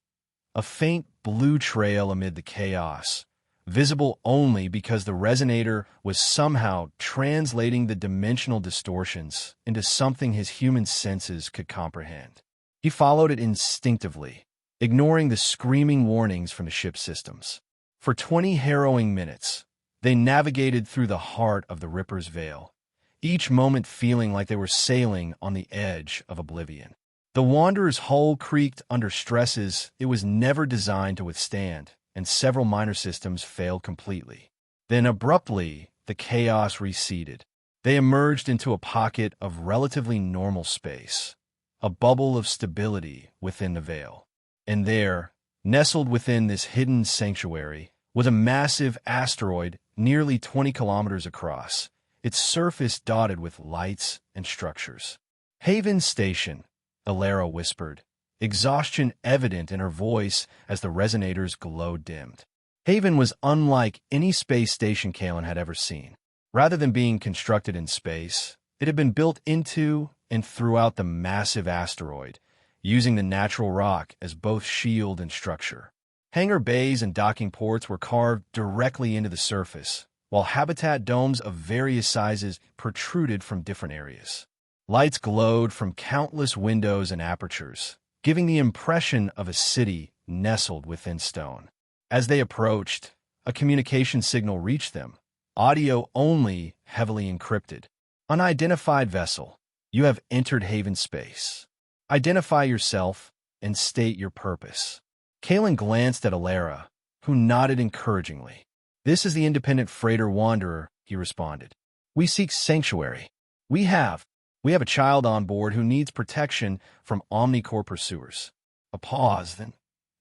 a faint blue trail amid the chaos, visible only because the resonator was somehow translating the dimensional distortions into something his human senses could comprehend. He followed it instinctively, ignoring the screaming warnings from the ship's systems. For 20 harrowing minutes, they navigated through the heart of the Ripper's Veil, each moment feeling like they were sailing on the edge of oblivion. The Wanderer's hull creaked under stresses it was never designed to withstand, and several minor systems failed completely. Then abruptly, the chaos receded. They emerged into a pocket of relatively normal space, a bubble of stability within the veil. And there, nestled within this hidden sanctuary, was a massive asteroid nearly 20 kilometers across, its surface dotted with lights and structures. "Haven Station," Ilera whispered, exhaustion evident in her voice as the resonator's glow dimmed. Haven was unlike any space station Kalen had ever seen. Rather than being constructed in space, it had been built into and throughout the massive asteroid, using the natural rock as both shield and structure. Hangar bays and docking ports were carved directly into the surface, while habitat domes of various sizes protruded from different areas. Lights glowed from countless windows and apertures, giving the impression of a city nestled within stone. As they approached, a communication signal reached them, audio only, heavily encrypted. "Unidentified vessel, you have entered Haven space." Identify yourself and state your purpose. Kalen glanced at Alara, who nodded encouragingly. This is the independent freighter Wanderer, he responded. We seek sanctuary. We have a child on board who needs protection from Omnicorp pursuers. A pause, then.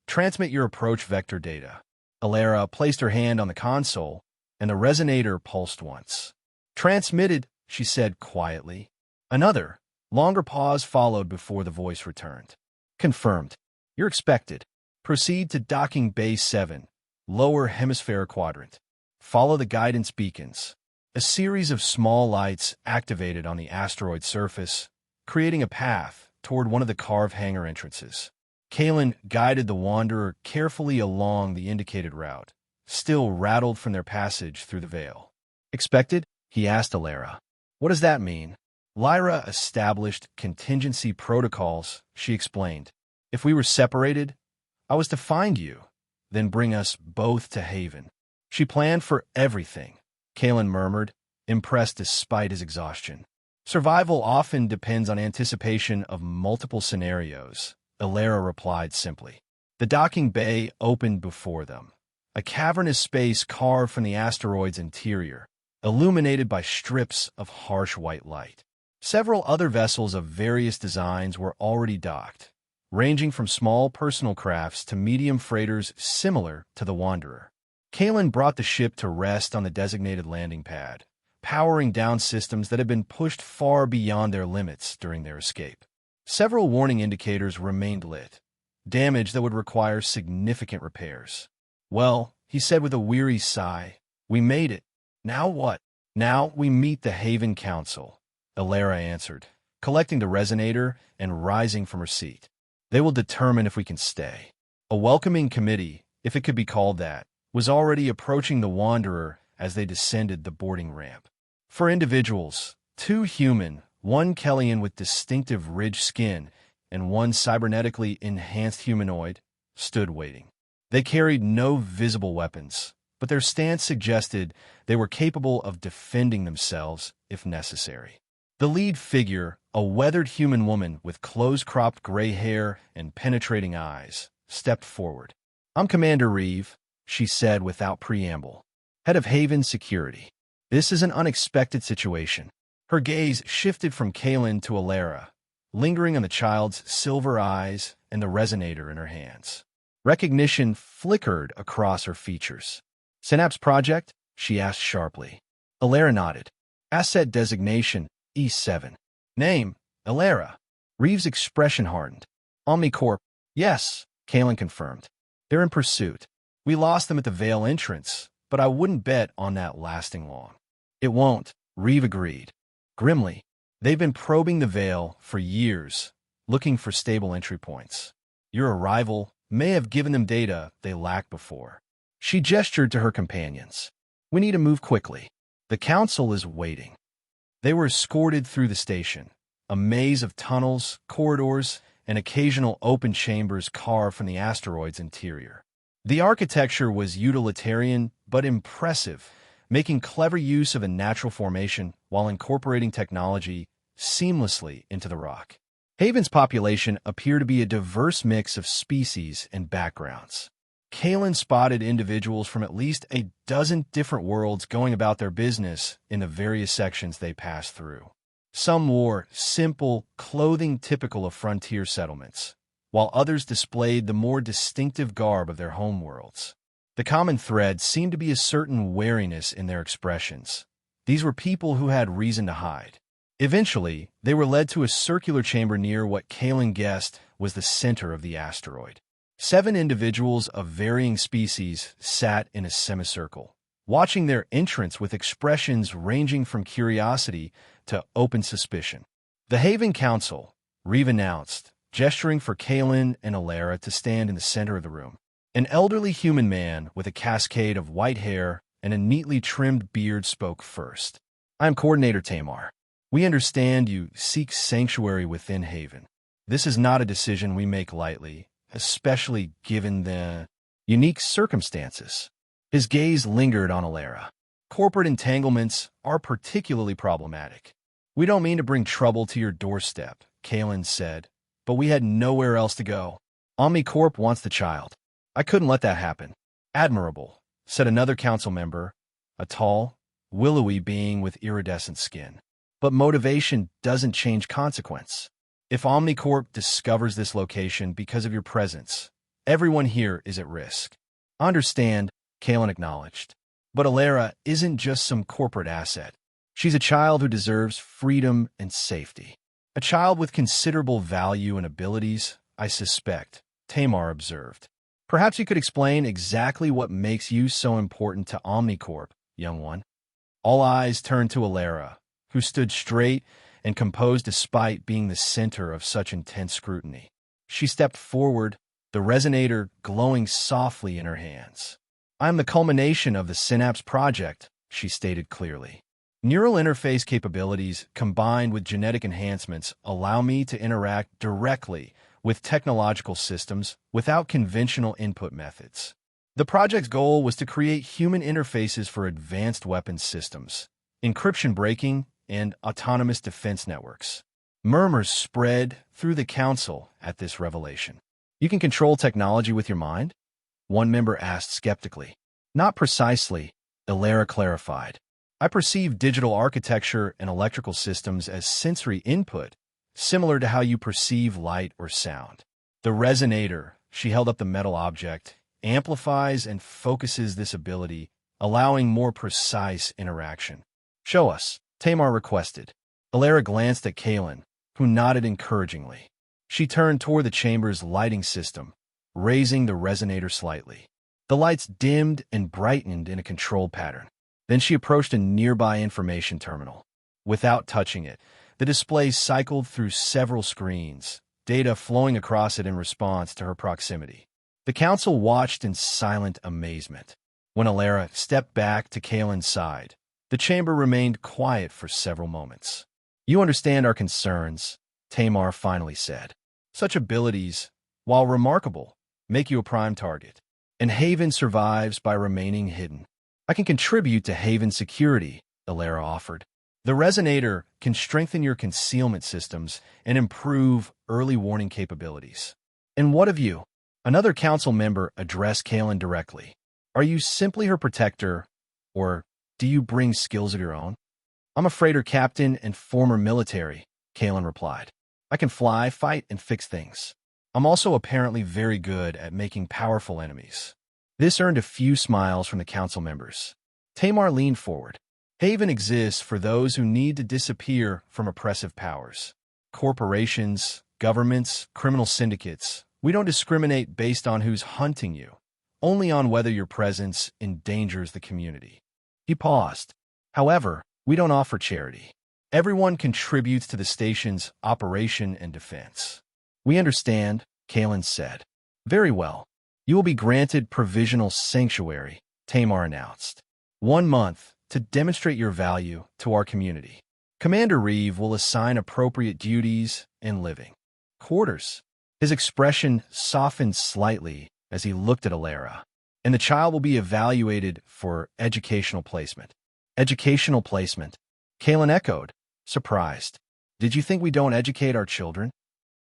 Transmit your approach vector data. Alara placed her hand on the console, and the resonator pulsed once. Transmitted, she said quietly. Another, longer pause followed before the voice returned. Confirmed. You're expected. Proceed to docking bay 7, lower hemisphere quadrant. Follow the guidance beacons. A series of small lights activated on the asteroid surface, creating a path toward one of the carved hangar entrances. Kalen guided the Wanderer carefully along the indicated route, still rattled from their passage through the veil. Expected? He asked Alara. What does that mean? Lyra established contingency protocols, she explained. If we were separated, I was to find you, then bring us both to Haven. She planned for everything, Kalen murmured, impressed despite his exhaustion. Survival often depends on anticipation of multiple scenarios, Alara replied simply. The docking bay opened before them, a cavernous space carved from the asteroid's interior, illuminated by strips of harsh white light. Several other vessels of various designs were already docked, ranging from small personal crafts to medium freighters similar to the Wanderer. Kalen brought the ship to rest on the designated landing pad, powering down systems that had been pushed far beyond their limits during their escape. Several warning indicators remained lit, damage that would require significant repairs. Well, he said with a weary sigh, we made it. Now what? Now we meet the Haven Council, Alara answered, collecting the resonator and rising from her seat. They will determine if we can stay. A welcoming committee, if it could be called that, was already approaching the Wanderer as they descended the boarding ramp. For individuals, 2 human, 1 Kellian with distinctive ridged skin, and 1 cybernetically enhanced humanoid, stood waiting. They carried no visible weapons, but their stance suggested they were capable of defending themselves if necessary. The lead figure, a weathered human woman with close-cropped gray hair and penetrating eyes, stepped forward. I'm Commander Reeve, she said without preamble, head of Haven Security. This is an unexpected situation. Her gaze shifted from Kalen to Alara, lingering on the child's silver eyes and the resonator in her hands. Recognition flickered across her features. Synapse Project? She asked sharply. Alara nodded. Asset designation, E7. Name, Alara. Reeve's expression hardened. Omnicorp. Yes, Kalen confirmed. They're in pursuit. We lost them at the Vale entrance, but I wouldn't bet on that lasting long. It won't, Reeve agreed. Grimly, they've been probing the Vale for years, looking for stable entry points. Your arrival may have given them data they lacked before. She gestured to her companions. We need to move quickly. The council is waiting. They were escorted through the station, a maze of tunnels, corridors, and occasional open chambers carved from the asteroid's interior. The architecture was utilitarian but impressive, making clever use of a natural formation while incorporating technology seamlessly into the rock. Haven's population appeared to be a diverse mix of species and backgrounds. Kalen spotted individuals from at least a dozen different worlds going about their business in the various sections they passed through. Some wore simple clothing typical of frontier settlements, while others displayed the more distinctive garb of their homeworlds. The common thread seemed to be a certain wariness in their expressions. These were people who had reason to hide. Eventually, they were led to a circular chamber near what Kalen guessed was the center of the asteroid. 7 individuals of varying species sat in a semicircle, watching their entrance with expressions ranging from curiosity to open suspicion. The Haven Council, Reeve announced, gesturing for Kalen and Alara to stand in the center of the room. An elderly human man with a cascade of white hair and a neatly trimmed beard spoke first. I am Coordinator Tamar. We understand you seek sanctuary within Haven. This is not a decision we make lightly, especially given the unique circumstances. His gaze lingered on Alara. Corporate entanglements are particularly problematic. We don't mean to bring trouble to your doorstep, Kalen said, but we had nowhere else to go. OmniCorp wants the child. I couldn't let that happen. Admirable, said another council member, a tall, willowy being with iridescent skin. But motivation doesn't change consequence. If OmniCorp discovers this location because of your presence, everyone here is at risk. Understand, Kalen acknowledged. But Alara isn't just some corporate asset. She's a child who deserves freedom and safety. A child with considerable value and abilities, I suspect, Tamar observed. Perhaps you could explain exactly what makes you so important to OmniCorp, young one. All eyes turned to Alara, who stood straight and composed despite being the center of such intense scrutiny. She stepped forward, the resonator glowing softly in her hands. I'm the culmination of the Synapse project, she stated clearly. Neural interface capabilities combined with genetic enhancements allow me to interact directly with technological systems without conventional input methods. The project's goal was to create human interfaces for advanced weapons systems, encryption breaking, and autonomous defense networks. Murmurs spread through the council at this revelation. You can control technology with your mind? One member asked skeptically. Not precisely, Alara clarified. I perceive digital architecture and electrical systems as sensory input, similar to how you perceive light or sound. The resonator, she held up the metal object, amplifies and focuses this ability, allowing more precise interaction. Show us, Tamar requested. Alara glanced at Kalen, who nodded encouragingly. She turned toward the chamber's lighting system, raising the resonator slightly. The lights dimmed and brightened in a controlled pattern. Then she approached a nearby information terminal. Without touching it, the display cycled through several screens, data flowing across it in response to her proximity. The council watched in silent amazement. When Alara stepped back to Kalen's side, the chamber remained quiet for several moments. You understand our concerns, Tamar finally said. Such abilities, while remarkable, make you a prime target. And Haven survives by remaining hidden. I can contribute to Haven's security, Alara offered. The resonator can strengthen your concealment systems and improve early warning capabilities. And what of you? Another council member addressed Kalen directly. Are you simply her protector, or do you bring skills of your own? I'm a freighter captain and former military, Kalen replied. I can fly, fight, and fix things. I'm also apparently very good at making powerful enemies. This earned a few smiles from the council members. Tamar leaned forward. Haven exists for those who need to disappear from oppressive powers. Corporations, governments, criminal syndicates. We don't discriminate based on who's hunting you, only on whether your presence endangers the community. He paused. However, we don't offer charity. Everyone contributes to the station's operation and defense. We understand, Kalen said. Very well. You will be granted provisional sanctuary, Tamar announced. 1 month to demonstrate your value to our community. Commander Reeve will assign appropriate duties and living quarters. His expression softened slightly as he looked at Alara, and the child will be evaluated for educational placement. Educational placement, Kalen echoed, surprised. Did you think we don't educate our children?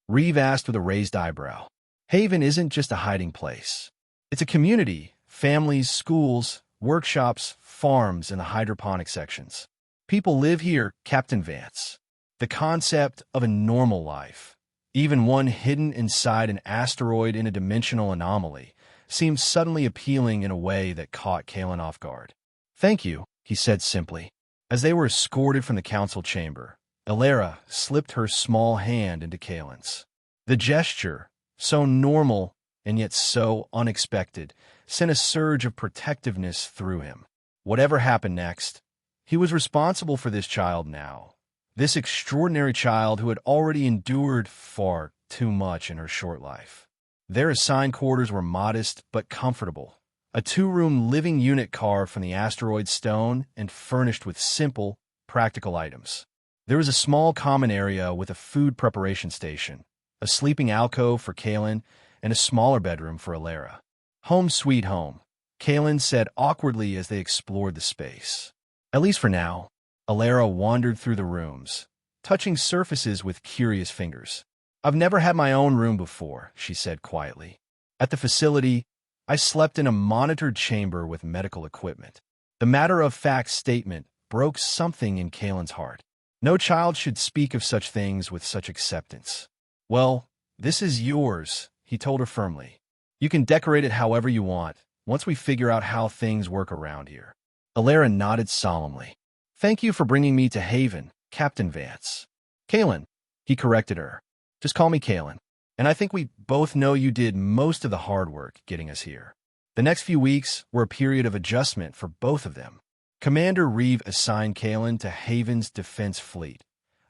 Reeve asked with a raised eyebrow. Haven isn't just a hiding place. It's a community, families, schools, workshops, farms, and the hydroponic sections. People live here, Captain Vance. The concept of a normal life, even one hidden inside an asteroid in a dimensional anomaly, seemed suddenly appealing in a way that caught Kalen off guard. Thank you, he said simply. As they were escorted from the council chamber, Alara slipped her small hand into Kalen's. The gesture, so normal and yet so unexpected, sent a surge of protectiveness through him. Whatever happened next, he was responsible for this child now. This extraordinary child who had already endured far too much in her short life. Their assigned quarters were modest but comfortable. A 2-room living unit carved from the asteroid stone and furnished with simple, practical items. There was a small common area with a food preparation station, a sleeping alcove for Kalen, and a smaller bedroom for Alara. Home sweet home, Kalen said awkwardly as they explored the space. At least for now, Alara wandered through the rooms, touching surfaces with curious fingers. I've never had my own room before, she said quietly. At the facility, I slept in a monitored chamber with medical equipment. The matter-of-fact statement broke something in Kaylin's heart. No child should speak of such things with such acceptance. Well, this is yours, he told her firmly. You can decorate it however you want, once we figure out how things work around here. Alara nodded solemnly. Thank you for bringing me to Haven, Captain Vance. Kaylin, he corrected her. Just call me Kaylin. And I think we both know you did most of the hard work getting us here. The next few weeks were a period of adjustment for both of them. Commander Reeve assigned Kaylin to Haven's Defense Fleet,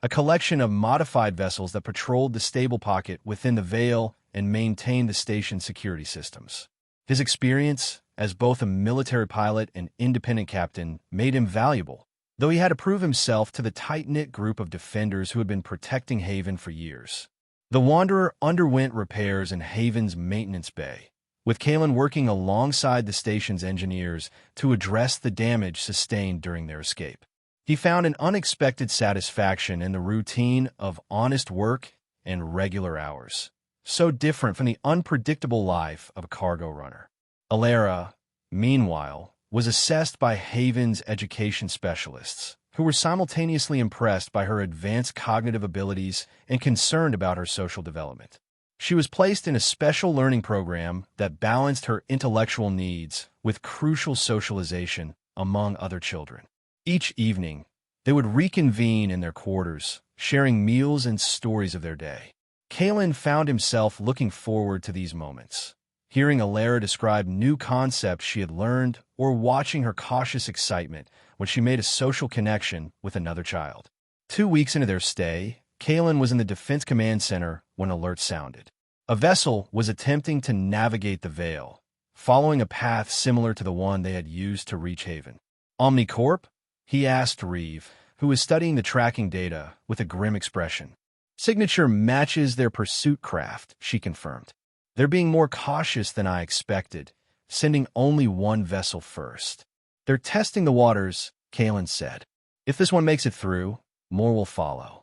a collection of modified vessels that patrolled the stable pocket within the Veil and maintained the station's security systems. His experience as both a military pilot and independent captain made him valuable, though he had to prove himself to the tight-knit group of defenders who had been protecting Haven for years. The Wanderer underwent repairs in Haven's maintenance bay, with Kaylin working alongside the station's engineers to address the damage sustained during their escape. He found an unexpected satisfaction in the routine of honest work and regular hours, so different from the unpredictable life of a cargo runner. Alara, meanwhile, was assessed by Haven's education specialists, who were simultaneously impressed by her advanced cognitive abilities and concerned about her social development. She was placed in a special learning program that balanced her intellectual needs with crucial socialization among other children. Each evening, they would reconvene in their quarters, sharing meals and stories of their day. Kaylin found himself looking forward to these moments, hearing Alara describe new concepts she had learned or watching her cautious excitement when she made a social connection with another child. 2 weeks into their stay, Kaylin was in the Defense Command Center when alerts sounded. A vessel was attempting to navigate the Veil, following a path similar to the one they had used to reach Haven. Omnicorp? He asked Reeve, who was studying the tracking data with a grim expression. Signature matches their pursuit craft, she confirmed. They're being more cautious than I expected, sending only one vessel first. They're testing the waters, Kaylin said. If this one makes it through, more will follow.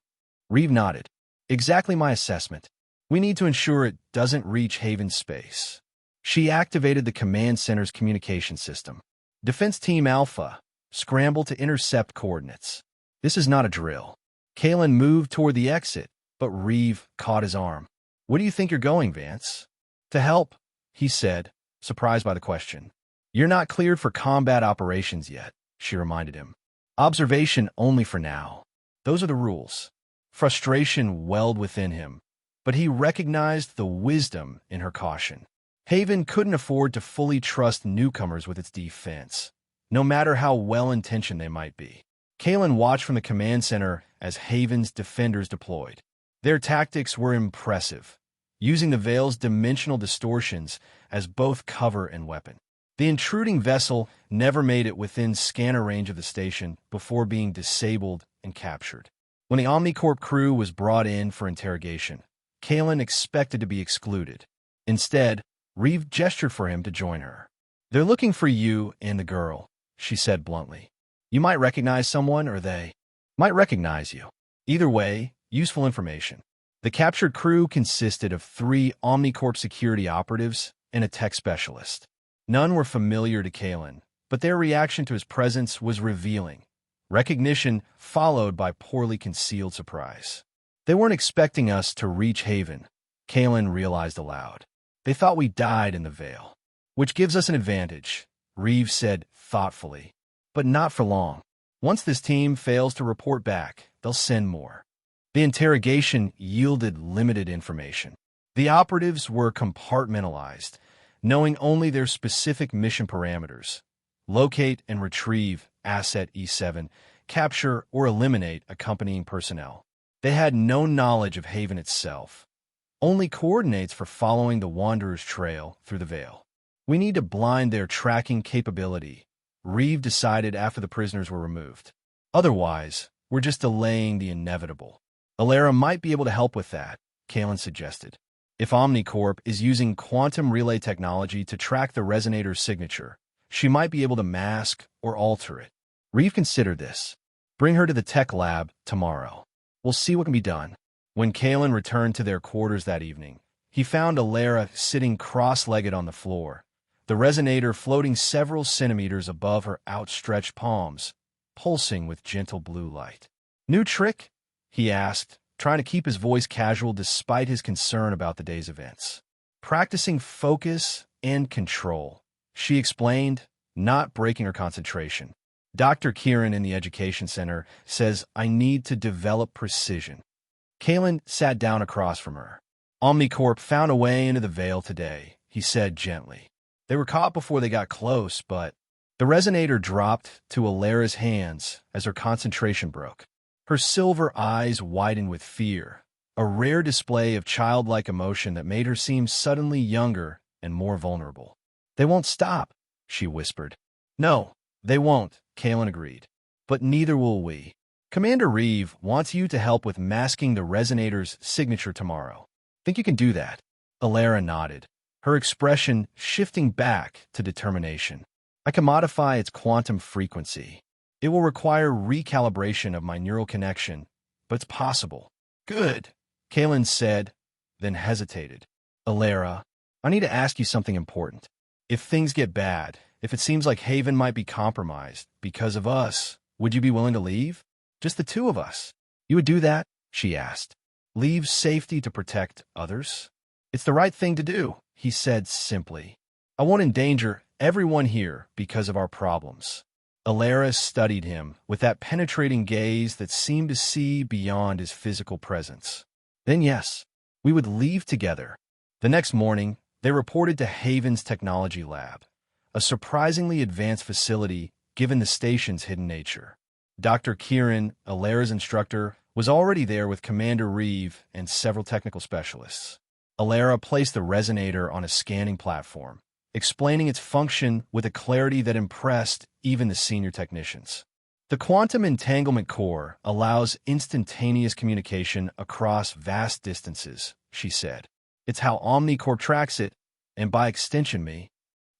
Reeve nodded. Exactly my assessment. We need to ensure it doesn't reach Haven space. She activated the command center's communication system. Defense Team Alpha, scramble to intercept coordinates. This is not a drill. Kaylin moved toward the exit, but Reeve caught his arm. Where do you think you're going, Vance? To help, he said, surprised by the question. You're not cleared for combat operations yet, she reminded him. Observation only for now. Those are the rules. Frustration welled within him, but he recognized the wisdom in her caution. Haven couldn't afford to fully trust newcomers with its defense, no matter how well-intentioned they might be. Kaylin watched from the command center as Haven's defenders deployed. Their tactics were impressive, using the Veil's dimensional distortions as both cover and weapon. The intruding vessel never made it within scanner range of the station before being disabled and captured. When the Omnicorp crew was brought in for interrogation, Kaylin expected to be excluded. Instead, Reeve gestured for him to join her. They're looking for you and the girl, she said bluntly. You might recognize someone, or they might recognize you. Either way, useful information. The captured crew consisted of 3 Omnicorp security operatives and a tech specialist. None were familiar to Kaylin, but their reaction to his presence was revealing. Recognition followed by poorly concealed surprise. They weren't expecting us to reach Haven, Kaylin realized aloud. They thought we died in the Veil, which gives us an advantage, Reeve said thoughtfully. But not for long. Once this team fails to report back, they'll send more. The interrogation yielded limited information. The operatives were compartmentalized, knowing only their specific mission parameters: locate and retrieve Asset E7, capture or eliminate accompanying personnel. They had no knowledge of Haven itself, only coordinates for following the Wanderer's trail through the Veil. We need to blind their tracking capability, Reeve decided after the prisoners were removed. Otherwise, we're just delaying the inevitable. Alara might be able to help with that, Kaylin suggested. If Omnicorp is using quantum relay technology to track the resonator's signature, she might be able to mask or alter it. Reeve considered this. Bring her to the tech lab tomorrow. We'll see what can be done. When Kalen returned to their quarters that evening, he found Alara sitting cross-legged on the floor, the resonator floating several centimeters above her outstretched palms, pulsing with gentle blue light. "New trick?" he asked, trying to keep his voice casual despite his concern about the day's events. "Practicing focus and control," she explained, not breaking her concentration. "Dr. Kieran in the Education Center says I need to develop precision." Kalen sat down across from her. "Omnicorp found a way into the veil today," he said gently. "They were caught before they got close, but—" The resonator dropped to Alara's hands as her concentration broke. Her silver eyes widened with fear, a rare display of childlike emotion that made her seem suddenly younger and more vulnerable. "They won't stop," she whispered. "No, they won't," Kalen agreed. "But neither will we. Commander Reeve wants you to help with masking the resonator's signature tomorrow. Think you can do that?" Alara nodded, her expression shifting back to determination. "I can modify its quantum frequency. It will require recalibration of my neural connection, but it's possible." "Good," Kalen said, then hesitated. "Alara, I need to ask you something important. If things get bad, if it seems like Haven might be compromised because of us, would you be willing to leave? Just the two of us." "You would do that?" she asked. "Leave safety to protect others?" "It's the right thing to do," he said simply. "I won't endanger everyone here because of our problems." Alara studied him with that penetrating gaze that seemed to see beyond his physical presence. "Then yes, we would leave together." The next morning, they reported to Haven's technology lab, a surprisingly advanced facility given the station's hidden nature. Dr. Kieran, Alara's instructor, was already there with Commander Reeve and several technical specialists. Alara placed the resonator on a scanning platform, explaining its function with a clarity that impressed even the senior technicians. "The quantum entanglement core allows instantaneous communication across vast distances," she said. "It's how Omnicorp tracks it, and by extension me."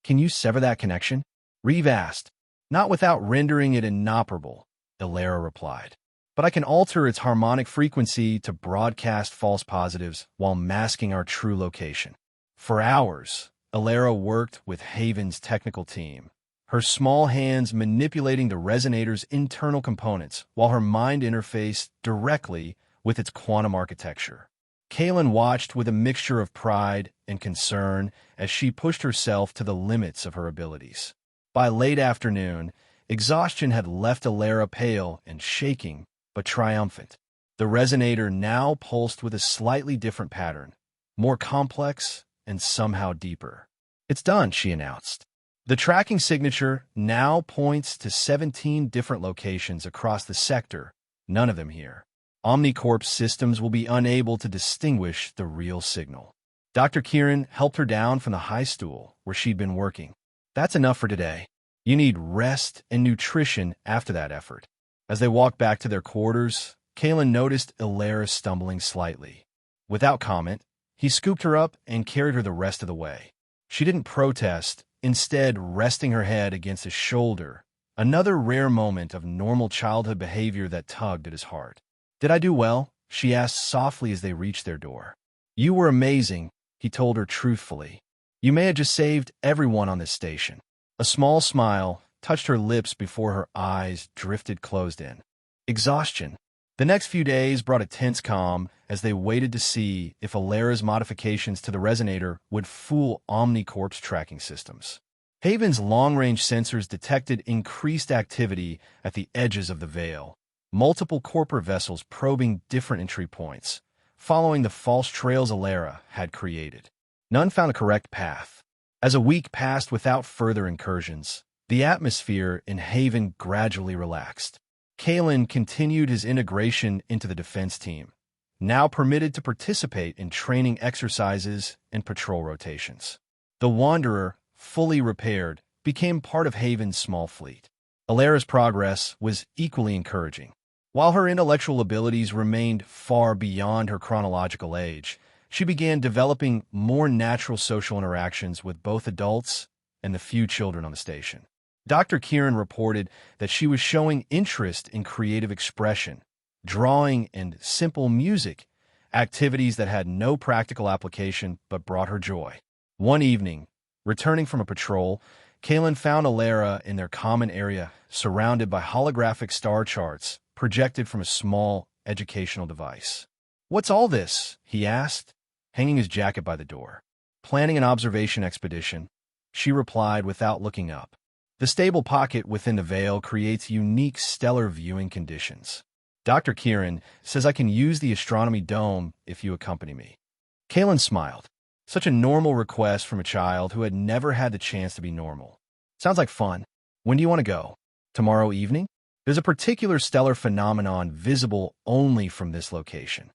"Can you sever that connection?" Reeve asked. "Not without rendering it inoperable," Alara replied. "But I can alter its harmonic frequency to broadcast false positives while masking our true location." For hours, Alara worked with Haven's technical team, her small hands manipulating the resonator's internal components while her mind interfaced directly with its quantum architecture. Kalen watched with a mixture of pride and concern as she pushed herself to the limits of her abilities. By late afternoon, exhaustion had left Alara pale and shaking, but triumphant. The resonator now pulsed with a slightly different pattern, more complex and somehow deeper. "It's done," she announced. "The tracking signature now points to 17 different locations across the sector, none of them here. Omnicorp's systems will be unable to distinguish the real signal." Dr. Kieran helped her down from the high stool where she'd been working. "That's enough for today. You need rest and nutrition after that effort." As they walked back to their quarters, Kalen noticed Alara stumbling slightly. Without comment, he scooped her up and carried her the rest of the way. She didn't protest, instead resting her head against his shoulder, another rare moment of normal childhood behavior that tugged at his heart. "Did I do well?" she asked softly as they reached their door. "You were amazing," he told her truthfully. "You may have just saved everyone on this station." A small smile touched her lips before her eyes drifted closed in. Exhaustion. The next few days brought a tense calm as they waited to see if Alara's modifications to the resonator would fool Omnicorp's tracking systems. Haven's long-range sensors detected increased activity at the edges of the veil, multiple corporate vessels probing different entry points, following the false trails Alara had created. None found a correct path. As a week passed without further incursions, the atmosphere in Haven gradually relaxed. Kalen continued his integration into the defense team, now permitted to participate in training exercises and patrol rotations. The Wanderer, fully repaired, became part of Haven's small fleet. Alara's progress was equally encouraging. While her intellectual abilities remained far beyond her chronological age, she began developing more natural social interactions with both adults and the few children on the station. Dr. Kieran reported that she was showing interest in creative expression, drawing, and simple music activities that had no practical application but brought her joy. One evening, returning from a patrol, Kaylin found Alara in their common area, surrounded by holographic star charts projected from a small educational device. "What's all this?" he asked, hanging his jacket by the door. "Planning an observation expedition," she replied without looking up. "The stable pocket within the veil creates unique stellar viewing conditions. Dr. Kieran says I can use the astronomy dome if you accompany me." Kaylin smiled. Such a normal request from a child who had never had the chance to be normal. "Sounds like fun. When do you want to go? Tomorrow evening? There's a particular stellar phenomenon visible only from this location."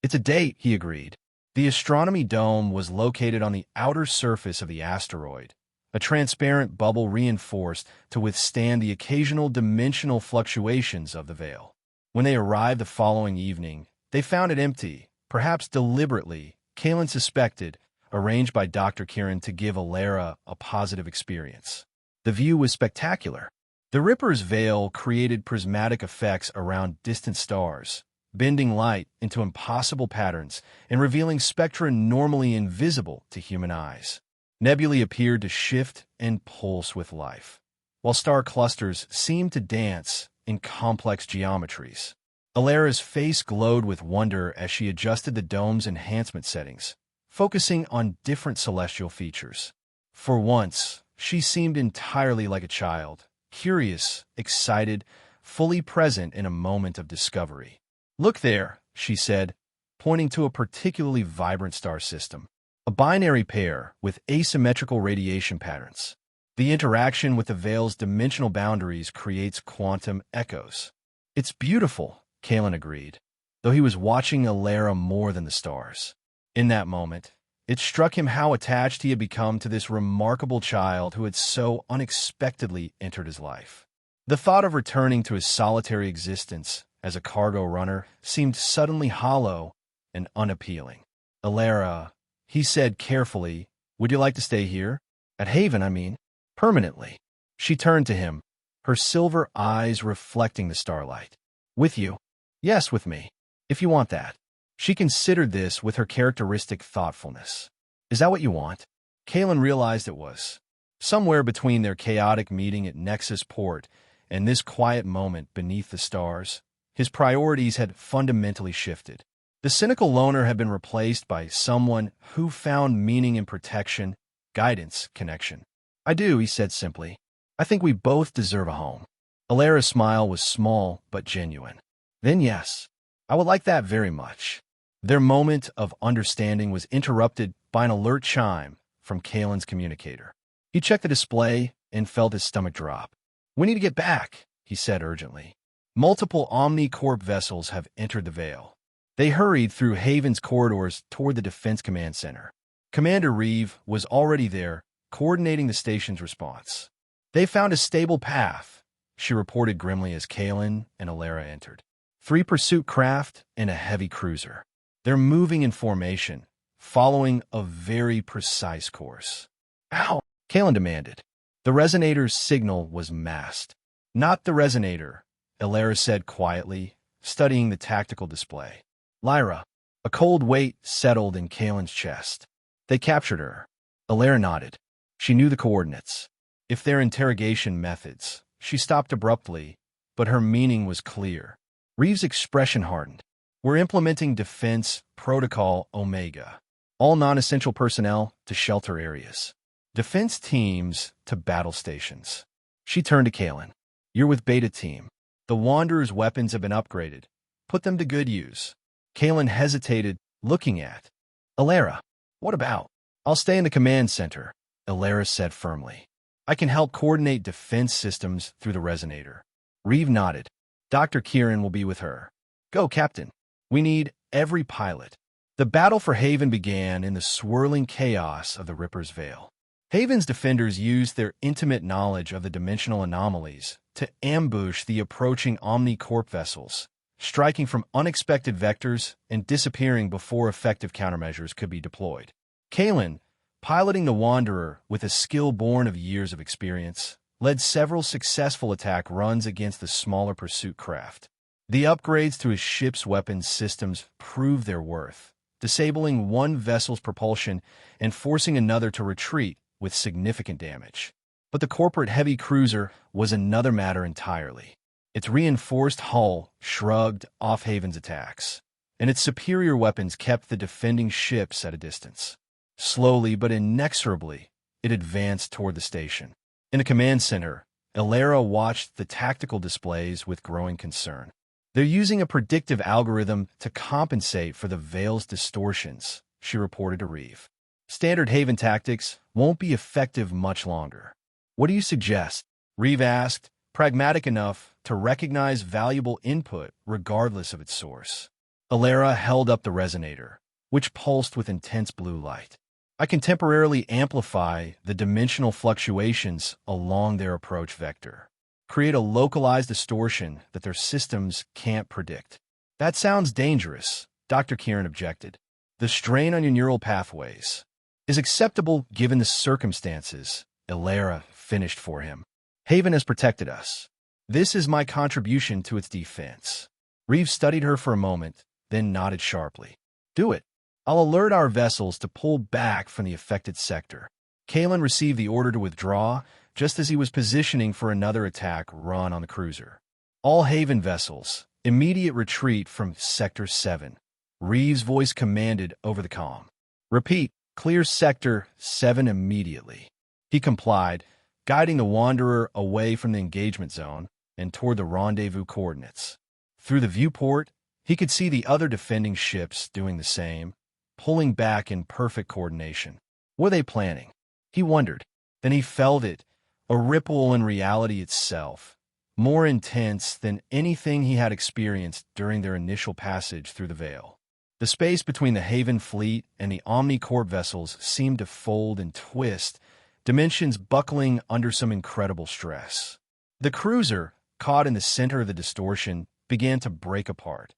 "It's a date," he agreed. The astronomy dome was located on the outer surface of the asteroid, a transparent bubble reinforced to withstand the occasional dimensional fluctuations of the veil. When they arrived the following evening, they found it empty, perhaps deliberately, Kaylin suspected, arranged by Dr. Kieran to give Alara a positive experience. The view was spectacular. The Ripper's veil created prismatic effects around distant stars, bending light into impossible patterns and revealing spectra normally invisible to human eyes. Nebulae appeared to shift and pulse with life, while star clusters seemed to dance in complex geometries. Alara's face glowed with wonder as she adjusted the dome's enhancement settings, focusing on different celestial features. For once, she seemed entirely like a child, curious, excited, fully present in a moment of discovery. "Look there," she said, pointing to a particularly vibrant star system. A binary pair with asymmetrical radiation patterns. The interaction with the veil's dimensional boundaries creates quantum echoes. "It's beautiful," Kaylin agreed, though he was watching Alara more than the stars. In that moment, it struck him how attached he had become to this remarkable child who had so unexpectedly entered his life. The thought of returning to his solitary existence as a cargo runner seemed suddenly hollow and unappealing. "Alara," he said carefully, "would you like to stay here? At Haven, I mean. Permanently." She turned to him, her silver eyes reflecting the starlight. "With you?" "Yes, with me. If you want that." She considered this with her characteristic thoughtfulness. "Is that what you want?" Kaylin realized it was. Somewhere between their chaotic meeting at Nexus Port and this quiet moment beneath the stars, his priorities had fundamentally shifted. The cynical loner had been replaced by someone who found meaning in protection, guidance, connection. "I do," he said simply. "I think we both deserve a home." Alara's smile was small but genuine. "Then yes, I would like that very much." Their moment of understanding was interrupted by an alert chime from Kaylin's communicator. He checked the display and felt his stomach drop. "We need to get back," he said urgently. "Multiple Omni-Corp vessels have entered the Veil." They hurried through Haven's corridors toward the Defense Command Center. Commander Reeve was already there, coordinating the station's response. "They found a stable path," she reported grimly as Kaylin and Alara entered. 3 pursuit craft and a heavy cruiser. They're moving in formation, following a very precise course. "Ow!" Kaylin demanded. The resonator's signal was masked. "Not the resonator," Alara said quietly, studying the tactical display. "Lyra." A cold weight settled in Kaylin's chest. "They captured her." Alara nodded. She knew the coordinates. If their interrogation methods. She stopped abruptly, but her meaning was clear. Reeve's expression hardened. "We're implementing Defense Protocol Omega. All non-essential personnel to shelter areas. Defense teams to battle stations." She turned to Kaylin. "You're with Beta Team. The Wanderer's weapons have been upgraded. Put them to good use." Kaylin hesitated, looking at Alara. "What about?" "I'll stay in the command center," Alara said firmly. "I can help coordinate defense systems through the resonator." Reeve nodded. "Dr. Kieran will be with her." "Go, Captain. We need every pilot." The battle for Haven began in the swirling chaos of the Ripper's Veil. Haven's defenders used their intimate knowledge of the dimensional anomalies to ambush the approaching Omni-Corp vessels, striking from unexpected vectors and disappearing before effective countermeasures could be deployed. Kaylin, piloting the Wanderer with a skill born of years of experience, led several successful attack runs against the smaller pursuit craft. The upgrades to his ship's weapons systems proved their worth, disabling one vessel's propulsion and forcing another to retreat with significant damage. But the corporate heavy cruiser was another matter entirely. Its reinforced hull shrugged off Haven's attacks, and its superior weapons kept the defending ships at a distance. Slowly but inexorably, it advanced toward the station. In the command center, Elara watched the tactical displays with growing concern. "They're using a predictive algorithm to compensate for the Veil's distortions," she reported to Reeve. "Standard Haven tactics won't be effective much longer." "What do you suggest?" Reeve asked, pragmatic enough to recognize valuable input regardless of its source. Elara held up the resonator, which pulsed with intense blue light. "I can temporarily amplify the dimensional fluctuations along their approach vector. Create a localized distortion that their systems can't predict." "That sounds dangerous," Dr. Kieran objected. "The strain on your neural pathways is acceptable given the circumstances," Elara finished for him. "Haven has protected us. This is my contribution to its defense." Reeve studied her for a moment, then nodded sharply. "Do it. I'll alert our vessels to pull back from the affected sector." Kalen received the order to withdraw just as he was positioning for another attack run on the cruiser. "All Haven vessels, immediate retreat from Sector 7. Reeve's voice commanded over the comm. "Repeat, clear Sector 7 immediately." He complied, guiding the Wanderer away from the engagement zone and toward the rendezvous coordinates. Through the viewport, he could see the other defending ships doing the same, pulling back in perfect coordination. What were they planning? He wondered. Then he felt it, a ripple in reality itself, more intense than anything he had experienced during their initial passage through the Veil. The space between the Haven fleet and the Omnicorp vessels seemed to fold and twist, dimensions buckling under some incredible stress. The cruiser, caught in the center of the distortion, began to break apart,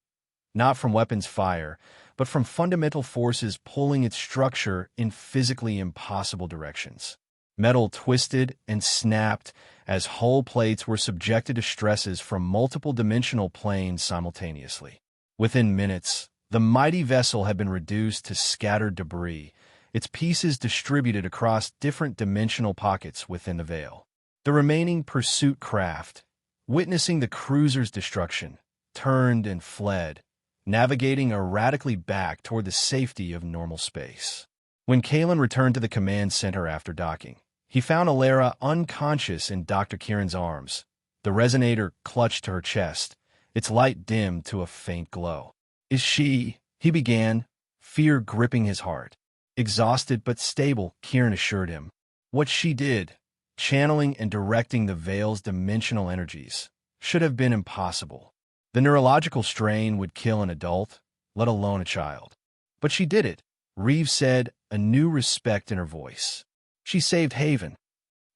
not from weapons fire, but from fundamental forces pulling its structure in physically impossible directions. Metal twisted and snapped as hull plates were subjected to stresses from multiple dimensional planes simultaneously. Within minutes, the mighty vessel had been reduced to scattered debris, its pieces distributed across different dimensional pockets within the Veil. The remaining pursuit craft, witnessing the cruiser's destruction, turned and fled, navigating erratically back toward the safety of normal space. When Kalen returned to the command center after docking, he found Elara unconscious in Dr. Kieran's arms. The resonator clutched to her chest, its light dimmed to a faint glow. "Is she?" he began, fear gripping his heart. "Exhausted but stable," Kieran assured him. What she did, channeling and directing the Veil's dimensional energies, should have been impossible. The neurological strain would kill an adult, let alone a child. But she did it, Reeve said, a new respect in her voice. She saved Haven.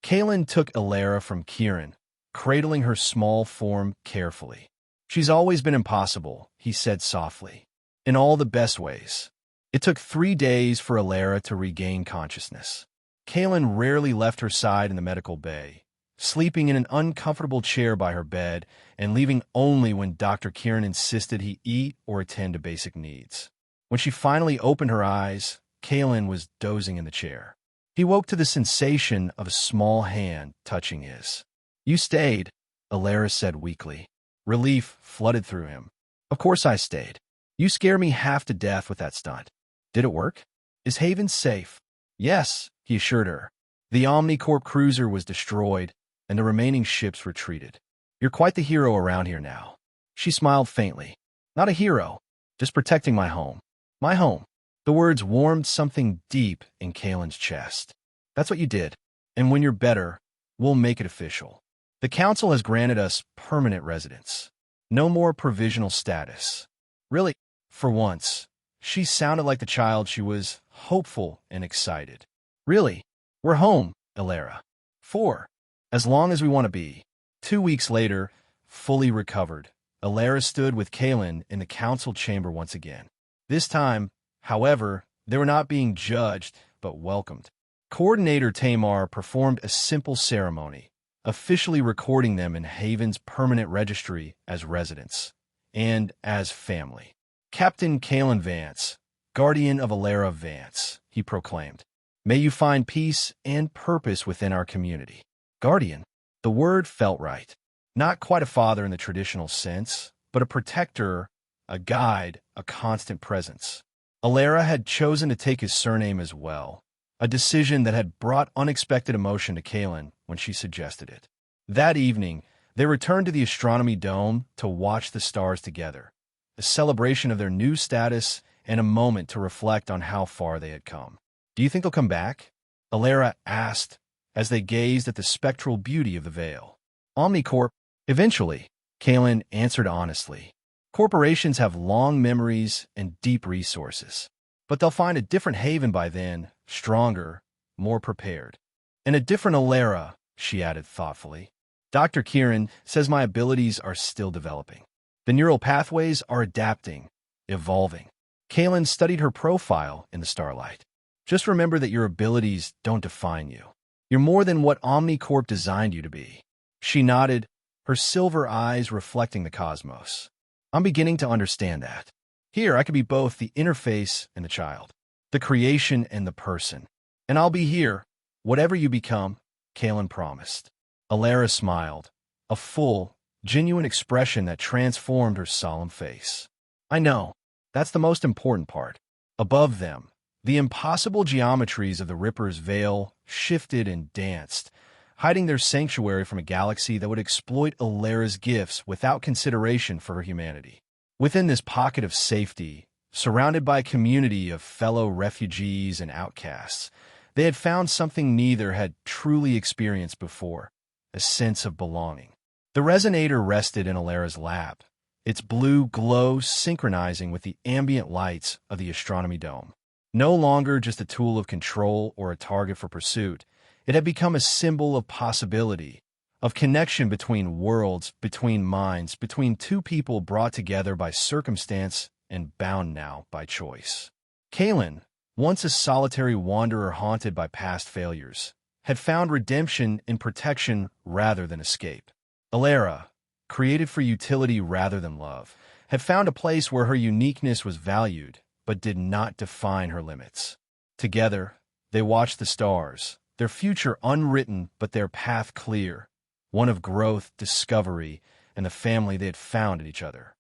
Kalen took Elara from Kieran, cradling her small form carefully. "She's always been impossible," he said softly, "in all the best ways." It took 3 days for Elara to regain consciousness. Kalen rarely left her side in the medical bay, sleeping in an uncomfortable chair by her bed and leaving only when Dr. Kieran insisted he eat or attend to basic needs. When she finally opened her eyes, Kalen was dozing in the chair. He woke to the sensation of a small hand touching his. "You stayed," Elara said weakly. Relief flooded through him. "Of course I stayed. You scare me half to death with that stunt." "Did it work? Is Haven safe?" "Yes," he assured her. The Omnicorp cruiser was destroyed, and the remaining ships retreated. "You're quite the hero around here now." She smiled faintly. "Not a hero, just protecting my home. My home." The words warmed something deep in Kalen's chest. "That's what you did. And when you're better, we'll make it official. The Council has granted us permanent residence. No more provisional status." Really, for once, she sounded like the child she was, hopeful and excited. "Really? We're home, Elara. For as long as we want to be." 2 weeks later, fully recovered, Elara stood with Kalen in the council chamber once again. This time, however, they were not being judged, but welcomed. Coordinator Tamar performed a simple ceremony, officially recording them in Haven's permanent registry as residents. and as family. Captain Kalen Vance, guardian of Alara Vance, he proclaimed. May you find peace and purpose within our community. Guardian. The word felt right. Not quite a father in the traditional sense, but a protector, a guide, a constant presence. Alara had chosen to take his surname as well, a decision that had brought unexpected emotion to Kalen when she suggested it. That evening, they returned to the astronomy dome to watch the stars together, a celebration of their new status and a moment to reflect on how far they had come. Do you think they'll come back? Alara asked as they gazed at the spectral beauty of the veil. Omnicorp, eventually, Kalen answered honestly. Corporations have long memories and deep resources, but they'll find a different haven by then, stronger, more prepared. And a different Alara, she added thoughtfully. Dr. Kieran says my abilities are still developing. The neural pathways are adapting, evolving. Kalen studied her profile in the starlight. Just remember that your abilities don't define you. You're more than what Omnicorp designed you to be. She nodded, her silver eyes reflecting the cosmos. I'm beginning to understand that. Here, I could be both the interface and the child, the creation and the person. And I'll be here, whatever you become, Kalen promised. Alara smiled, a full, genuine expression that transformed her solemn face. I know. That's the most important part. Above them, the impossible geometries of the Ripper's veil shifted and danced, hiding their sanctuary from a galaxy that would exploit Alara's gifts without consideration for her humanity. Within this pocket of safety, surrounded by a community of fellow refugees and outcasts, they had found something neither had truly experienced before, a sense of belonging. The resonator rested in Alara's lap, its blue glow synchronizing with the ambient lights of the astronomy dome. No longer just a tool of control or a target for pursuit, it had become a symbol of possibility, of connection between worlds, between minds, between two people brought together by circumstance and bound now by choice. Kalen, once a solitary wanderer haunted by past failures, had found redemption in protection rather than escape. Alara, created for utility rather than love, had found a place where her uniqueness was valued, but did not define her limits. Together, they watched the stars, their future unwritten but their path clear, one of growth, discovery, and the family they had found in each other.